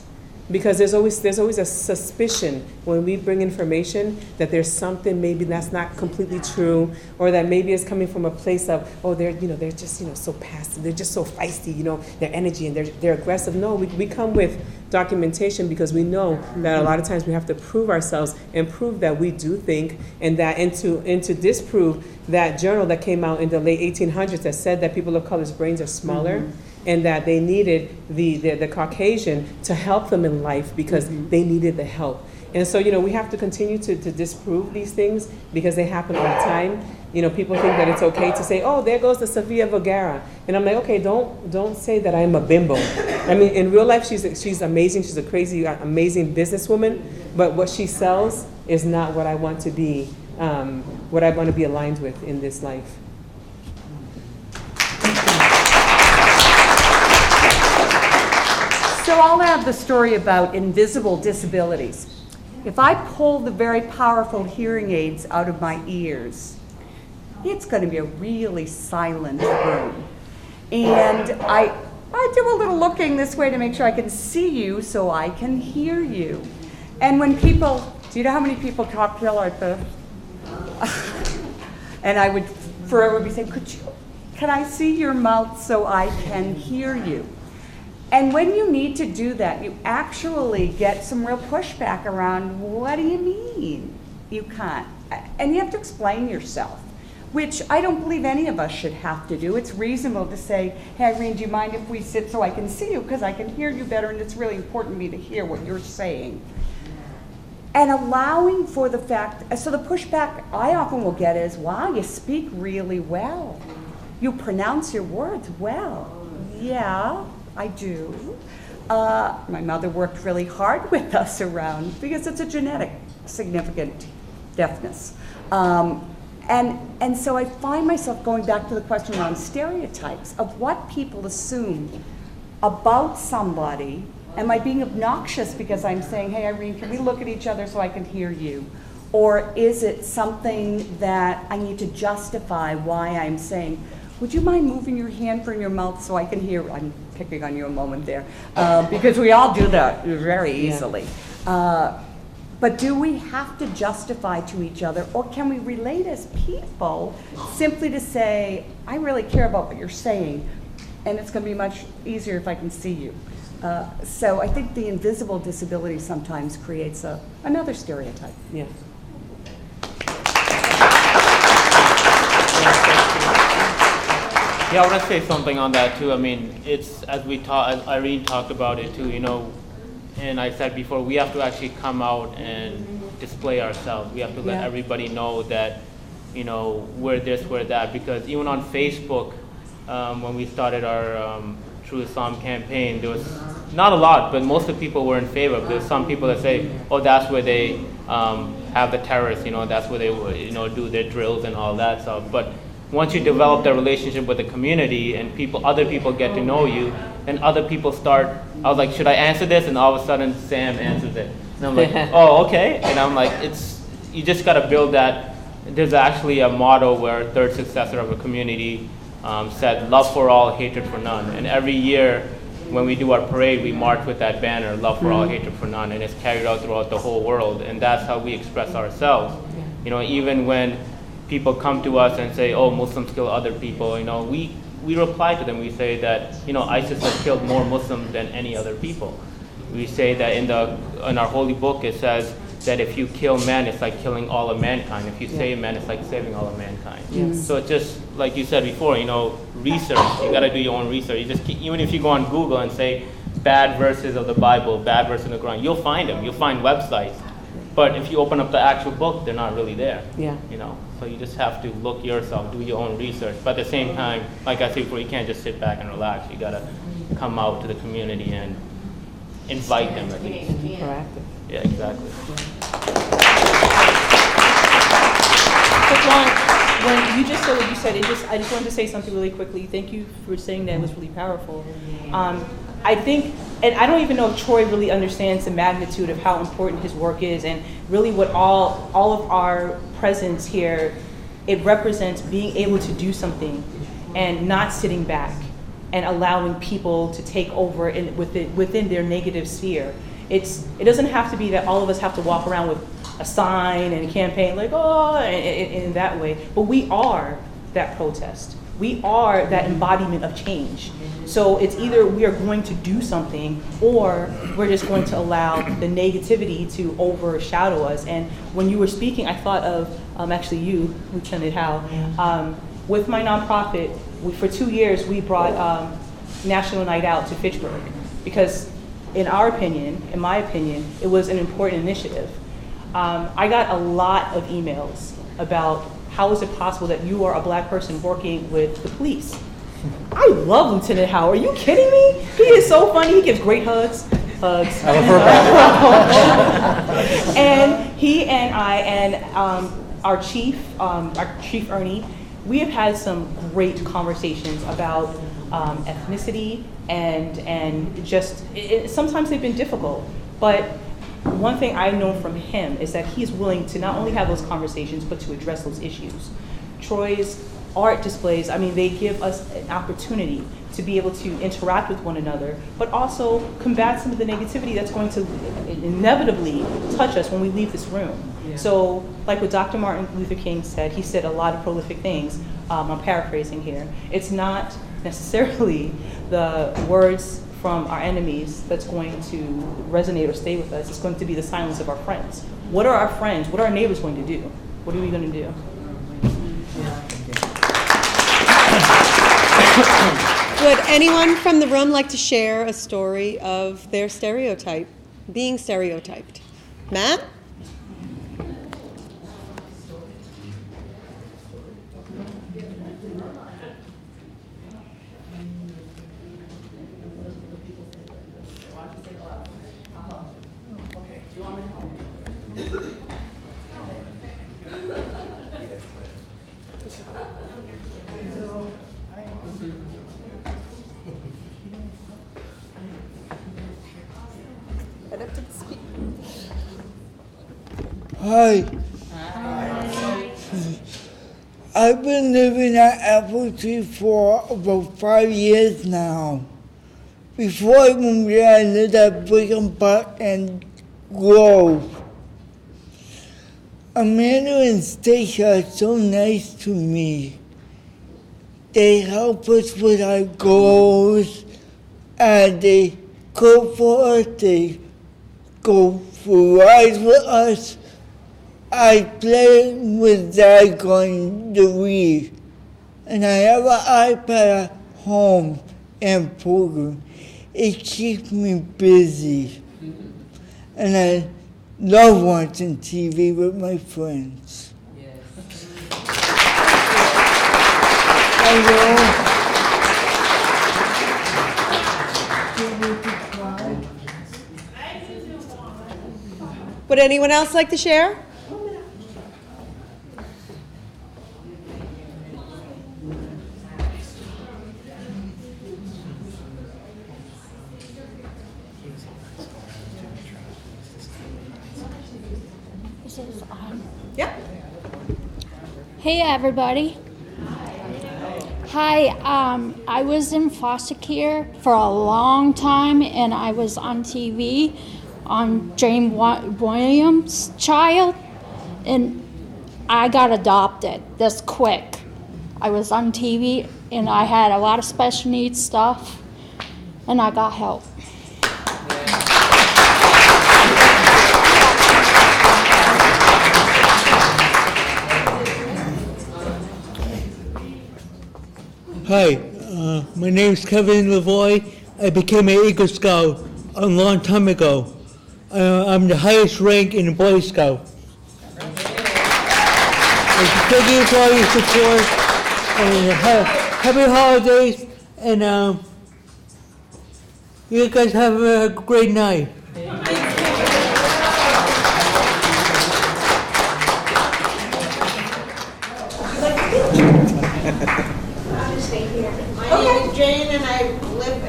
Because there's always a suspicion when we bring information that there's something maybe that's not completely true, or that maybe it's coming from a place of, oh, they're just so passive, they're just so feisty, their energy, and they're aggressive. No, we come with documentation because we know that a lot of times we have to prove ourselves and prove that we do think, and to disprove that journal that came out in the late 1800s that said that people of color's brains are smaller. And that they needed the Caucasian to help them in life because they needed the help. And so, we have to continue to disprove these things because they happen all the time. People think that it's okay to say, oh, there goes the Sevilla Vergara. And I'm like, okay, don't say that I'm a bimbo. I mean, in real life, she's amazing. She's a crazy, amazing businesswoman. But what she sells is not what I want to be, what I want to be aligned with in this life. So I'll add the story about invisible disabilities. If I pull the very powerful hearing aids out of my ears, it's going to be a really silent room. And I do a little looking this way to make sure I can see you so I can hear you. And when people, do you know how many people talk to like this? And I would forever be saying, can I see your mouth so I can hear you? And when you need to do that, you actually get some real pushback around, what do you mean you can't? And you have to explain yourself, which I don't believe any of us should have to do. It's reasonable to say, hey, Irene, do you mind if we sit so I can see you? Because I can hear you better, and it's really important to me to hear what you're saying. And allowing for the fact, so the pushback I often will get is, wow, you speak really well. You pronounce your words well. Yeah. I do. My mother worked really hard with us around, because it's a genetic significant deafness. And so I find myself going back to the question around stereotypes of what people assume about somebody. Am I being obnoxious because I'm saying, hey, Irene, can we look at each other so I can hear you? Or is it something that I need to justify why I'm saying, would you mind moving your hand from your mouth so I can hear? I'm picking on you a moment there, because we all do that very easily. But do we have to justify to each other, or can we relate as people simply to say, I really care about what you're saying, and it's going to be much easier if I can see you? So I think the invisible disability sometimes creates another stereotype. Yeah. Yeah, I want to say something on that too. I mean, it's as Irene talked about it too, and I said before, we have to actually come out and display ourselves. We have to let everybody know that, we're this, we're that, because even on Facebook, when we started our True Islam campaign, there was not a lot, but most of the people were in favor of this. Some people that say, oh, that's where they have the terrorists, that's where they do their drills and all that stuff. But once you develop that relationship with the community and other people get to know you, and other people start, I was like, should I answer this? And all of a sudden, Sam answers it. And I'm like, oh, okay. And I'm like, you just got to build that. There's actually a motto where a third successor of a community said, love for all, hatred for none. And every year when we do our parade, we march with that banner, love for all, hatred for none. And it's carried out throughout the whole world. And that's how we express ourselves. Even when people come to us and say, oh, Muslims kill other people, we reply to them. We say that, ISIS has killed more Muslims than any other people. We say that in our holy book, it says that if you kill men, it's like killing all of mankind. If you save men, it's like saving all of mankind. Yes. So it's just, like you said before, research. You gotta do your own research. Even if you go on Google and say bad verses of the Bible, bad verses in the Quran, you'll find them. You'll find websites. But if you open up the actual book, they're not really there. Yeah. So you just have to look yourself, do your own research. But at the same time, like I said before, you can't just sit back and relax. You gotta come out to the community and invite them at least. Proactive. Yeah, exactly. When you just said what you said, I just wanted to say something really quickly. Thank you for saying that. It was really powerful. I think, and I don't even know if Troy really understands the magnitude of how important his work is, and really what all of our presence here, it represents being able to do something and not sitting back and allowing people to take over within their negative sphere. it doesn't have to be that all of us have to walk around with a sign and a campaign like, oh, in that way. But we are that protest. We are that embodiment of change. So it's either we are going to do something or we're just going to allow the negativity to overshadow us. And when you were speaking, I thought of actually you, Lieutenant Howe. With my nonprofit, for 2 years, we brought National Night Out to Fitchburg because in my opinion, it was an important initiative. I got a lot of emails about how is it possible that you are a black person working with the police? I love Lieutenant Howe. Are you kidding me? He is so funny. He gives great hugs. And he and I and our chief Ernie, we have had some great conversations about ethnicity and just sometimes they've been difficult, but one thing I know from him is that he's willing to not only have those conversations, but to address those issues. Troy's art displays, I mean, they give us an opportunity to be able to interact with one another, but also combat some of the negativity that's going to inevitably touch us when we leave this room. Yeah. So, like what Dr. Martin Luther King said, he said a lot of prolific things. I'm paraphrasing here. It's not necessarily the words from our enemies that's going to resonate or stay with us. It's going to be the silence of our friends. What are our friends, what are our neighbors going to do? What are we going to do? Would anyone from the room like to share a story of their stereotype, being stereotyped? Matt? Hi. I've been living at Apple Tree for about 5 years now. Before I moved here, I lived at Brigham Park and Grove. Amanda and Stacia are so nice to me. They help us with our goals, and they cook for us, they go for rides with us. I play with Zach on the Wii, and I have an iPad at home and program. It keeps me busy, and I love watching TV with my friends. Would anyone else like to share? Yeah. Hey everybody. Hi, I was in foster care for a long time and I was on TV on James Williams' child and I got adopted this quick. I was on TV and I had a lot of special needs stuff and I got help. Hi, my name is Kevin Lavoie. I became an Eagle Scout a long time ago. I'm the highest rank in the Boy Scout. Thank you for all your support, and happy holidays, and you guys have a great night. My name is Jane, and I live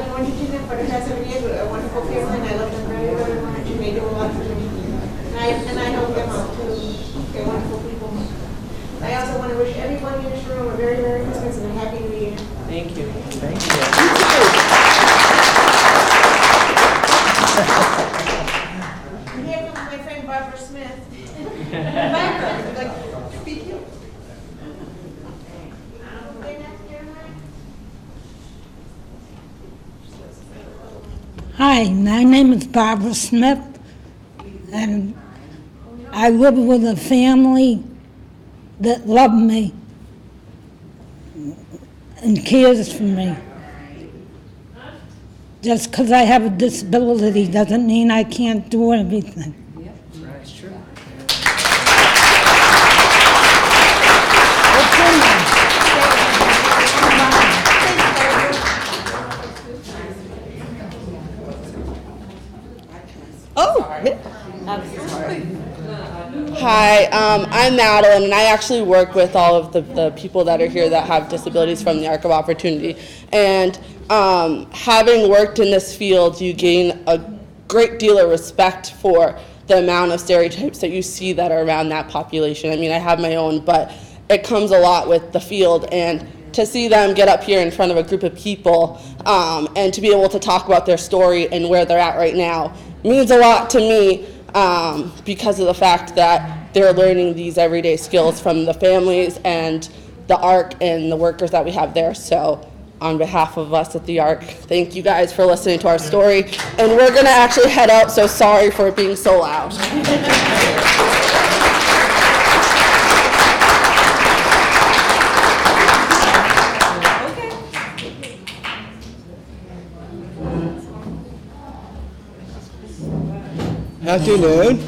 in Washington for the past 7 years with a wonderful family, and I love them very, very much, and they do a lot for me. And I help them out too. They're wonderful people. I also want to wish everybody in this room a very Merry Christmas and a Happy New Year. Thank you. Thank you. Hi, my name is Barbara Smith, and I live with a family that love me and cares for me. Just because I have a disability doesn't mean I can't do everything. That's true. Hi, I'm Madeline, and I actually work with all of the people that are here that have disabilities from the Arc of Opportunity. And having worked in this field, you gain a great deal of respect for the amount of stereotypes that you see that are around that population. I mean, I have my own, but it comes a lot with the field. And to see them get up here in front of a group of people and to be able to talk about their story and where they're at right now means a lot to me. Because of the fact that they're learning these everyday skills from the families and the ARC and the workers that we have there. So on behalf of us at the ARC, thank you guys for listening to our story. And we're going to actually head out, so sorry for it being so loud. Afternoon.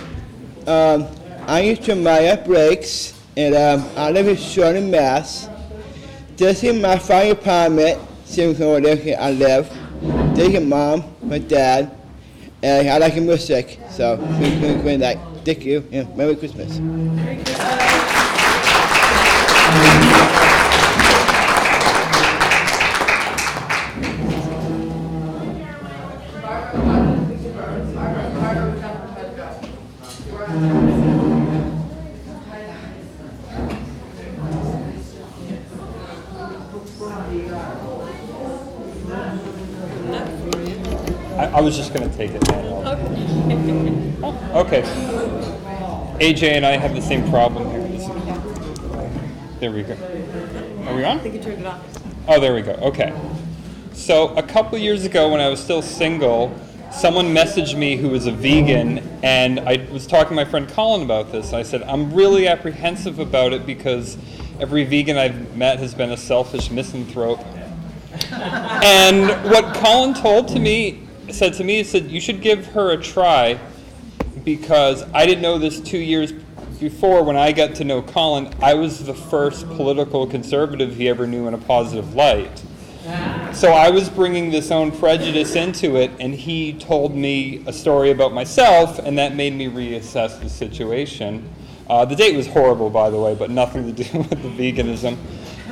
I used to Maya Breaks, and I live in Shoreham, Mass. This is my fire department, same where I live. This is Mom, my dad, and I like music, so we're like, thank you, and Merry Christmas. Merry Christmas. I was just going to take it. Okay. AJ and I have the same problem here. There we go. Are we on? I think you turned it off. Oh, there we go. Okay. So a couple years ago when I was still single, someone messaged me who was a vegan, and I was talking to my friend Colin about this. I said, I'm really apprehensive about it because every vegan I've met has been a selfish misanthrope. And what Colin said to me, he said, you should give her a try, because I didn't know this 2 years before. When I got to know Colin, I was the first political conservative he ever knew in a positive light. So I was bringing this own prejudice into it, and he told me a story about myself, and that made me reassess the situation. The date was horrible, by the way, but nothing to do with the veganism.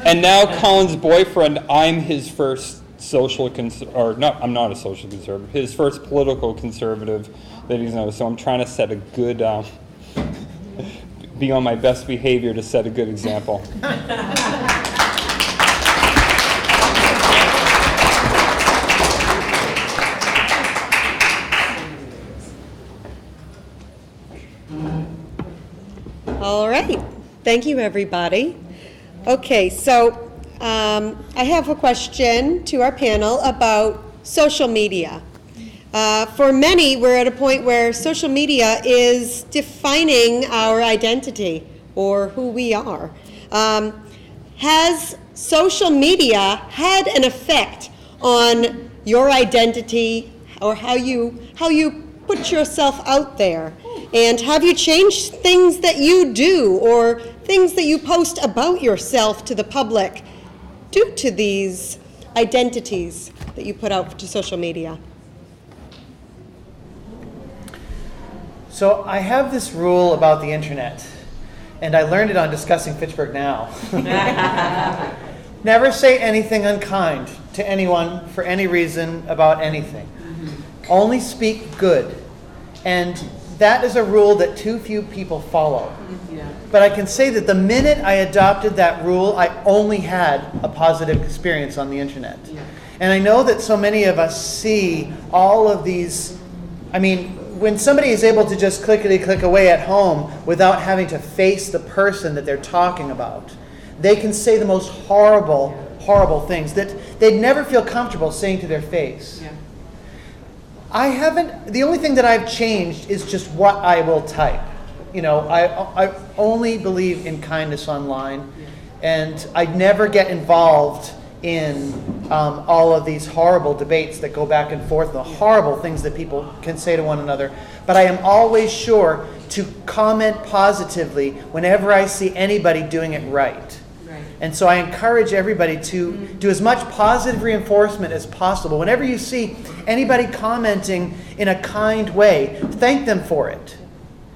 And now Colin's boyfriend, I'm his first I'm not a social conservative, his first political conservative that he's known. So I'm trying to set a good, be on my best behavior to set a good example. All right. Thank you, everybody. Okay, so I have a question to our panel about social media. For many, we're at a point where social media is defining our identity or who we are. Has social media had an effect on your identity or how you put yourself out there? And have you changed things that you do or things that you post about yourself to the public due to these identities that you put out to social media? So I have this rule about the internet, and I learned it on Discussing Fitchburg Now. Never say anything unkind to anyone for any reason about anything. Only speak good. And that is a rule that too few people follow. But I can say that the minute I adopted that rule, I only had a positive experience on the internet. And I know that so many of us see all of these, when somebody is able to just click away at home without having to face the person that they're talking about, they can say the most horrible, horrible things that they'd never feel comfortable saying to their face. Yeah. The only thing that I've changed is just what I will type. You know, I only believe in kindness online, and I never get involved in all of these horrible debates that go back and forth, the horrible things that people can say to one another. But I am always sure to comment positively whenever I see anybody doing it right. And so I encourage everybody to do as much positive reinforcement as possible. Whenever you see anybody commenting in a kind way, thank them for it.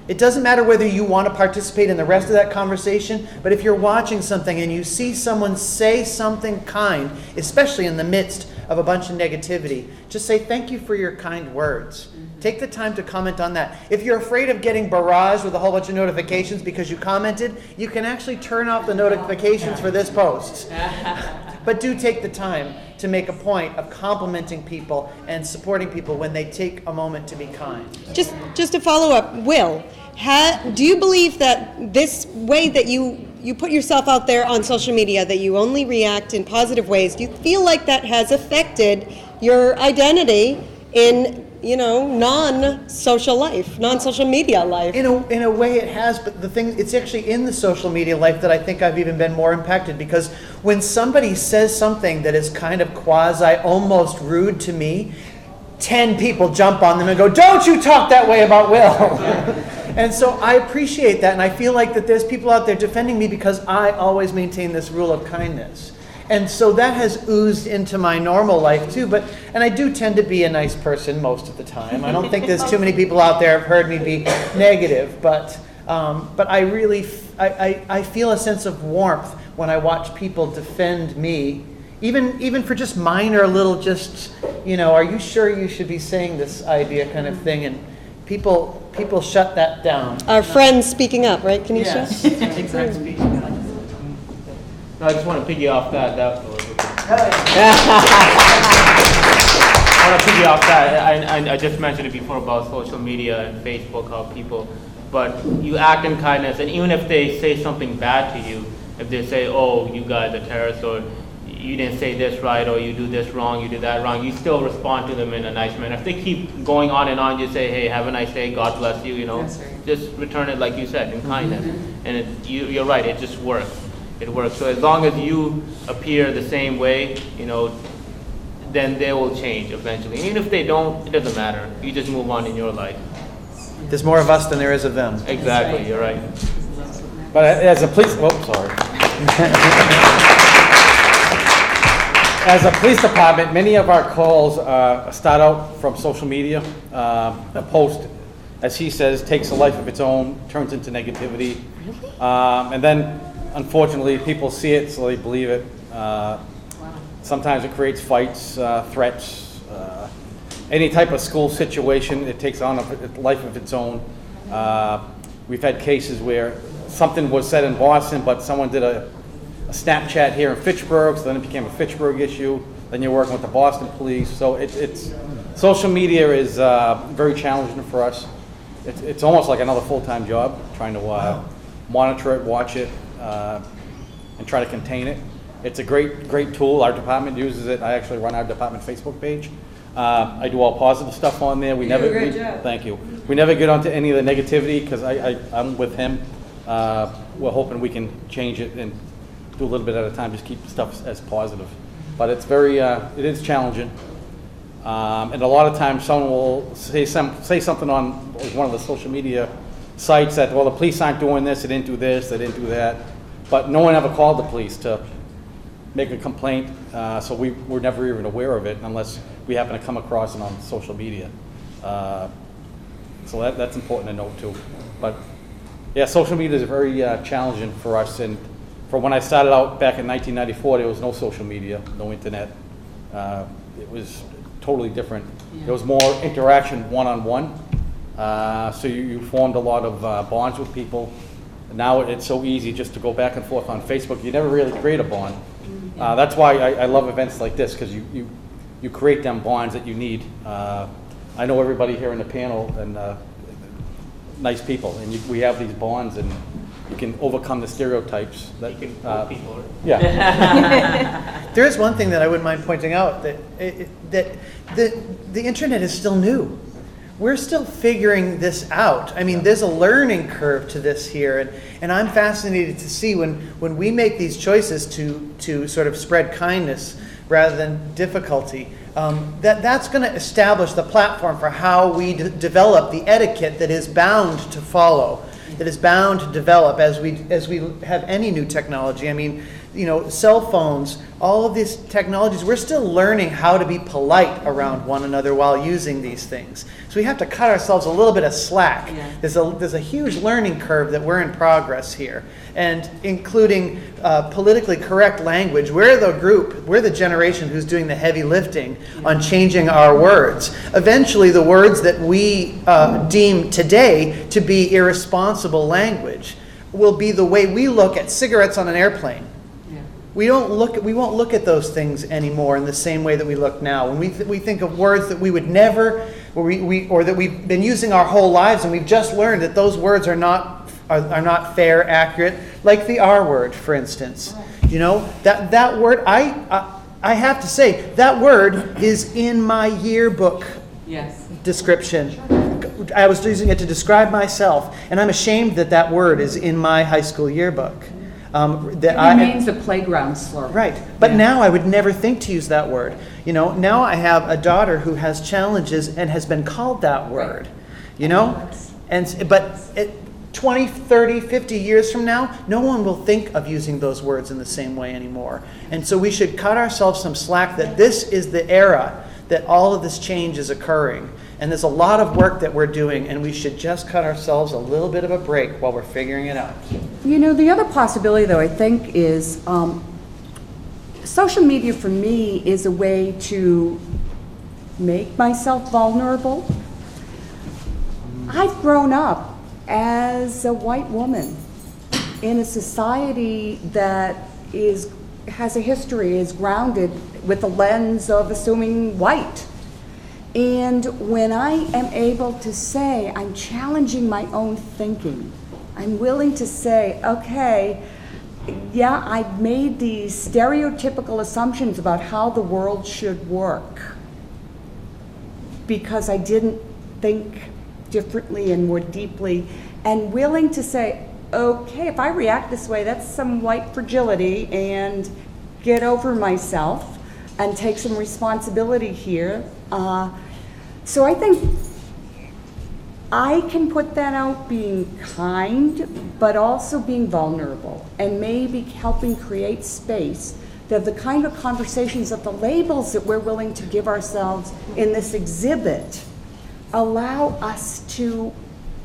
It doesn't matter whether you want to participate in the rest of that conversation, but if you're watching something and you see someone say something kind, especially in the midst of a bunch of negativity, just say thank you for your kind words. Take the time to comment on that. If you're afraid of getting barraged with a whole bunch of notifications because you commented, you can actually turn off the notifications for this post. But do take the time to make a point of complimenting people and supporting people when they take a moment to be kind. Just to follow up, Will, do you believe that this way that you put yourself out there on social media, that you only react in positive ways, do you feel like that has affected your identity in, you know, non-social life, non-social media life? In a way it has, but the thing, it's actually in the social media life that I think I've even been more impacted, because when somebody says something that is kind of quasi, almost rude to me, 10 people jump on them and go, "Don't you talk that way about Will." And so I appreciate that, and I feel like that there's people out there defending me because I always maintain this rule of kindness. And so that has oozed into my normal life too. And I do tend to be a nice person most of the time. I don't think there's too many people out there have heard me be negative, but I really I feel a sense of warmth when I watch people defend me, even for just minor little, just, you know, are you sure you should be saying this idea kind of thing, and people shut that down. Our friends speaking up, right, Kenesha? Yes, exactly. No, I just want to piggy off that. I want to piggy off that. I just mentioned it before about social media and Facebook, how people, but you act in kindness, and even if they say something bad to you, if they say, "Oh, you guys are terrorists," or "You didn't say this right," or "You do this wrong, you did that wrong," you still respond to them in a nice manner. If they keep going on and on, you say, "Hey, have a nice day, God bless you," you know. That's right. Just return it like you said, in kindness. And you're right, it just works. It works. So as long as you appear the same way, you know, then they will change eventually. Even if they don't, it doesn't matter. You just move on in your life. There's more of us than there is of them. Exactly, you're right. But as a police, sorry. As a police department, many of our calls start out from social media. A post, as he says, takes a life of its own, turns into negativity. And then, unfortunately, people see it, so they believe it. Sometimes it creates fights, threats, any type of school situation. It takes on a life of its own. We've had cases where something was said in Boston, but someone did a Snapchat here in Fitchburg, so then it became a Fitchburg issue. Then you're working with the Boston police. So it's social media is very challenging for us. It's almost like another full-time job, trying to monitor it, watch it, and try to contain it. It's a great tool. Our department uses it. I actually run our department Facebook page. I do all positive stuff on there. You do a great job. Thank you. We never get onto any of the negativity because I'm with him. We're hoping we can change it and do a little bit at a time, just keep stuff as positive. But it's very, it is challenging. And a lot of times someone will say something on one of the social media sites that, well, the police aren't doing this, they didn't do this, they didn't do that. But no one ever called the police to make a complaint, so we're never even aware of it unless we happen to come across it on social media. So that's important to note too. But yeah, social media is very challenging for us. And from when I started out back in 1994, there was no social media, no internet. It was totally different. Yeah. There was more interaction one-on-one. So you formed a lot of bonds with people. Now it's so easy just to go back and forth on Facebook. You never really create a bond. That's why I love events like this, because you create them bonds that you need. I know everybody here in the panel, and nice people, and we have these bonds, and you can overcome the stereotypes. That, people. Yeah. There is one thing that I wouldn't mind pointing out, that the internet is still new. We're still figuring this out. I mean, there's a learning curve to this here, and I'm fascinated to see when we make these choices to sort of spread kindness rather than difficulty, that's going to establish the platform for how we develop the etiquette that is bound to follow, that is bound to develop as we have any new technology. I mean, you know, cell phones, all of these technologies, we're still learning how to be polite around one another while using these things. So we have to cut ourselves a little bit of slack. Yeah. There's a huge learning curve that we're in progress here, and including politically correct language. We're the generation who's doing the heavy lifting on changing our words. Eventually, the words that we deem today to be irresponsible language will be the way we look at cigarettes on an airplane. We won't look at those things anymore in the same way that we look now. When we think of words that we would never, or that we've been using our whole lives, and we've just learned that those words are not fair, accurate, like the R word, for instance. You know, that word, I have to say, that word is in my yearbook description. I was using it to describe myself, and I'm ashamed that word is in my high school yearbook. It remains a playground slur. Right, but now I would never think to use that word. You know, now I have a daughter who has challenges and has been called that word. You know, but 20, 30, 50 years from now, no one will think of using those words in the same way anymore. And so we should cut ourselves some slack that this is the era that all of this change is occurring. And there's a lot of work that we're doing, and we should just cut ourselves a little bit of a break while we're figuring it out. You know, the other possibility, though, I think is social media for me is a way to make myself vulnerable. I've grown up as a white woman in a society that has a history, is grounded with a lens of assuming white. And when I am able to say, I'm challenging my own thinking, I'm willing to say, okay, yeah, I've made these stereotypical assumptions about how the world should work because I didn't think differently and more deeply, and willing to say, okay, if I react this way, that's some white fragility, and get over myself and take some responsibility here. So I think I can put that out being kind, but also being vulnerable, and maybe helping create space that the kind of conversations, that the labels that we're willing to give ourselves in this exhibit allow us to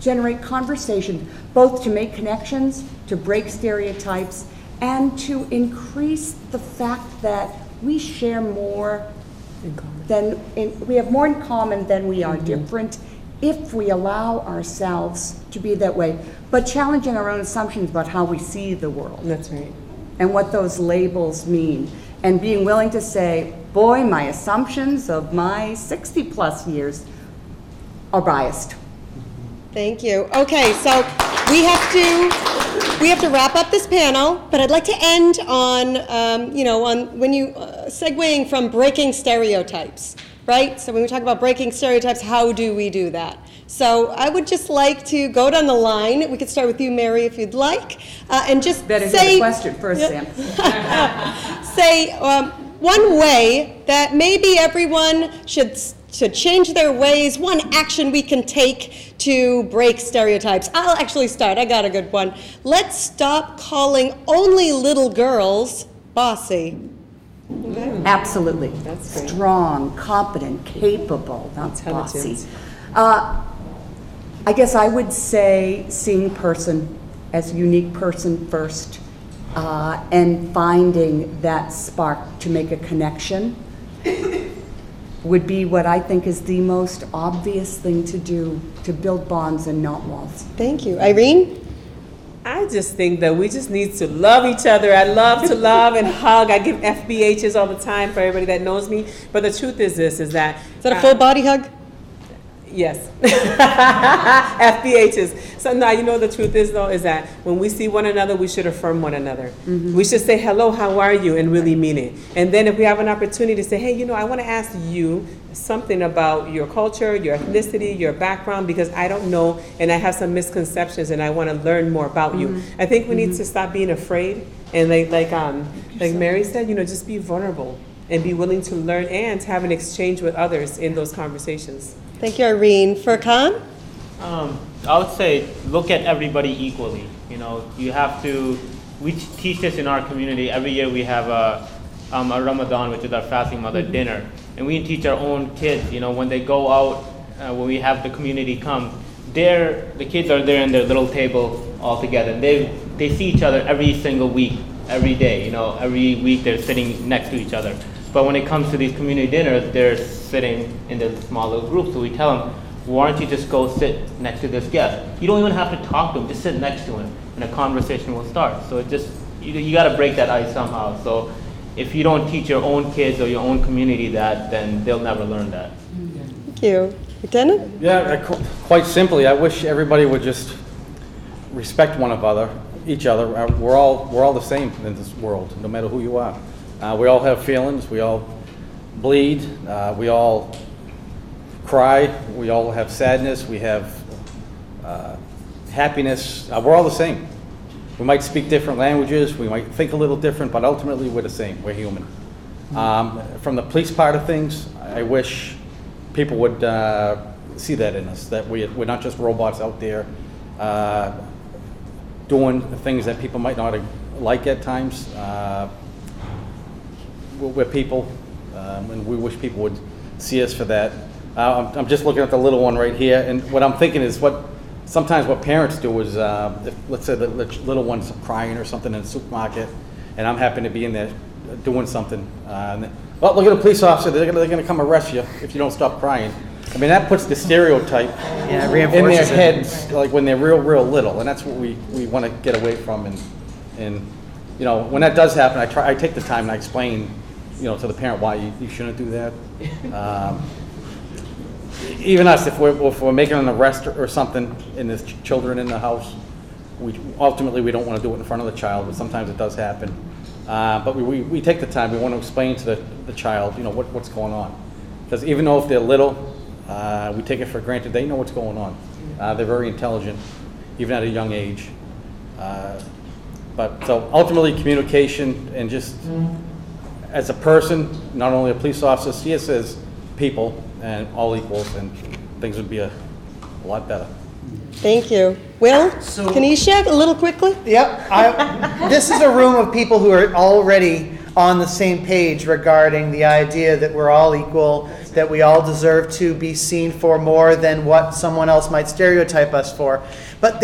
generate conversation, both to make connections, to break stereotypes, and to increase the fact that we share more we have more in common than we are different, if we allow ourselves to be that way, but challenging our own assumptions about how we see the world. That's right. And what those labels mean, and being willing to say, boy, my assumptions of my 60 plus years are biased. Thank you. Okay, so we have to wrap up this panel, but I'd like to end on, on when you segueing from breaking stereotypes, right? So when we talk about breaking stereotypes, how do we do that? So I would just like to go down the line. We could start with you, Mary, if you'd like, and just better say the question first, Sam. say one way that maybe everyone should change their ways, one action we can take to break stereotypes. I'll actually start. I got a good one. Let's stop calling only little girls bossy. Okay. Absolutely. That's great. Strong, competent, capable, not bossy. I guess I would say seeing person as a unique person first, and finding that spark to make a connection would be what I think is the most obvious thing to do to build bonds and not walls. Thank you. Irene? I just think that we just need to love each other. I love to love and hug. I give FBHs all the time for everybody that knows me. But the truth is this, is that... Is that a full body hug? Yes. FBHs. So now, you know, the truth is, though, is that when we see one another, we should affirm one another. We should say, hello, how are you, and really mean it. And then if we have an opportunity to say, hey, you know, I want to ask you something about your culture, your ethnicity, your background, because I don't know, and I have some misconceptions, and I want to learn more about you. I think we need to stop being afraid, and like Mary said, you know, just be vulnerable and be willing to learn and have an exchange with others in those conversations. Thank you, Irene. Furkan? I would say look at everybody equally. You know, you have to, we teach this in our community. Every year we have a Ramadan, which is our fasting mother dinner. And we teach our own kids, you know, when they go out, when we have the community come, the kids are there in their little table all together. And they see each other every single week, every day, you know, every week they're sitting next to each other. But when it comes to these community dinners, they're sitting in the small little groups. So we tell them, why don't you just go sit next to this guest? You don't even have to talk to him, just sit next to him, and a conversation will start. So it just, you got to break that ice somehow. So if you don't teach your own kids or your own community that, then they'll never learn that. Thank you. Lieutenant? Yeah, quite simply, I wish everybody would just respect each other. We're all the same in this world, no matter who you are. We all have feelings. We all bleed. We all cry. We all have sadness. We have happiness. We're all the same. We might speak different languages. We might think a little different, but ultimately we're the same. We're human. From the police part of things, I wish people would see that in us, that we're not just robots out there doing things that people might not like at times. We're people, and we wish people would see us for that. I'm just looking at the little one right here, and what I'm thinking is sometimes what parents do is, let's say the little one's crying or something in the supermarket, and I'm happy to be in there doing something. Well, look at the police officer, they're gonna come arrest you if you don't stop crying. I mean, that puts the stereotype in their heads, like when they're real little, and that's what we want to get away from. And you know, when that does happen, I take the time and I explain, you know, to the parent why you shouldn't do that. Even us, if we're making an arrest or something, and there's children in the house, ultimately we don't want to do it in front of the child, but sometimes it does happen. But we take the time. We want to explain to the child, you know, what's going on, because even though if they're little, we take it for granted they know what's going on. They're very intelligent, even at a young age. But so ultimately, communication, and just as a person, not only a police officer, see us as people and all equals, and things would be a lot better. Thank you. Will, can you share a little quickly? Yep. This is a room of people who are already on the same page regarding the idea that we're all equal, that we all deserve to be seen for more than what someone else might stereotype us for. But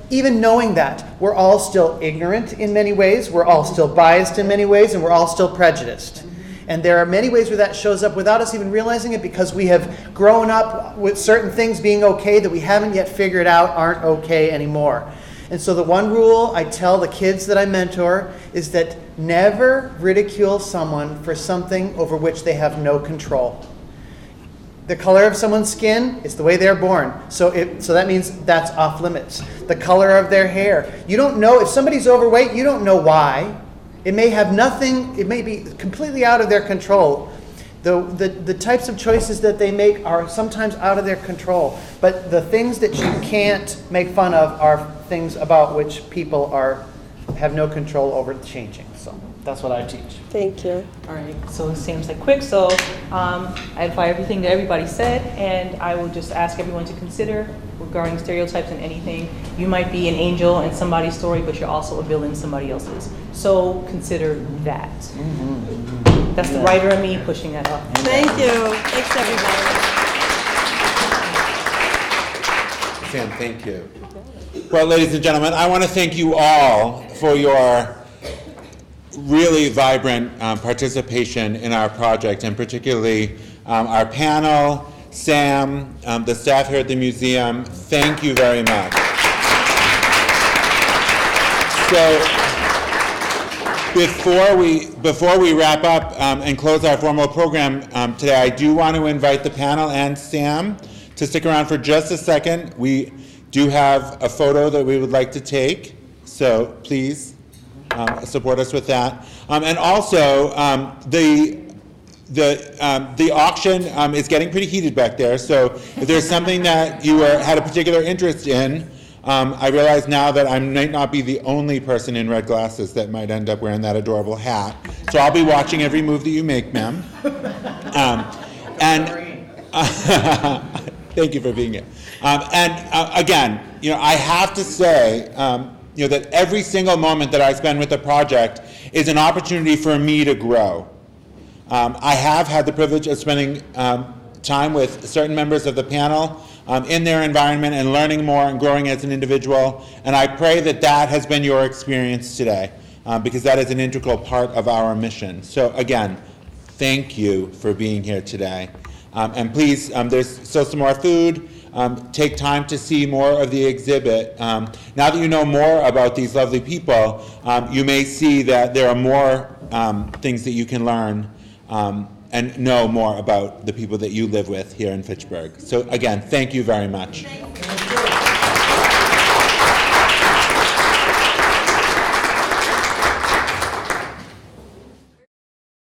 even knowing that, we're all still ignorant in many ways, we're all still biased in many ways, and we're all still prejudiced. And there are many ways where that shows up without us even realizing it, because we have grown up with certain things being okay that we haven't yet figured out aren't okay anymore. And so the one rule I tell the kids that I mentor is that never ridicule someone for something over which they have no control. The color of someone's skin is the way they're born. So that means that's off limits. The color of their hair. You don't know, if somebody's overweight, you don't know why. It may have nothing, it may be completely out of their control. The types of choices that they make are sometimes out of their control. But the things that you can't make fun of are things about which people have no control over changing. So that's what I teach. Thank you. All right, so it seems like quick, so I apply everything that everybody said, and I will just ask everyone to consider regarding stereotypes and anything. You might be an angel in somebody's story, but you're also a villain in somebody else's. So consider that. That's the writer in me pushing that up. Thank you. Thanks, everybody. Sam, thank you. Well, ladies and gentlemen, I want to thank you all for your really vibrant participation in our project, and particularly our panel, Sam, the staff here at the museum. Thank you very much. So before we wrap up and close our formal program today, I do want to invite the panel and Sam to stick around for just a second. We do have a photo that we would like to take, so please support us with that. And also, the auction is getting pretty heated back there, so if there's something that you had a particular interest in, I realize now that I might not be the only person in red glasses that might end up wearing that adorable hat. So I'll be watching every move that you make, ma'am. Thank you for being here. Again, I have to say, that every single moment that I spend with the project is an opportunity for me to grow. I have had the privilege of spending time with certain members of the panel in their environment and learning more and growing as an individual. And I pray that that has been your experience today, because that is an integral part of our mission. So again, thank you for being here today. And please, there's still some more food. Take time to see more of the exhibit. Now that you know more about these lovely people, you may see that there are more things that you can learn and know more about the people that you live with here in Fitchburg. So again, thank you very much.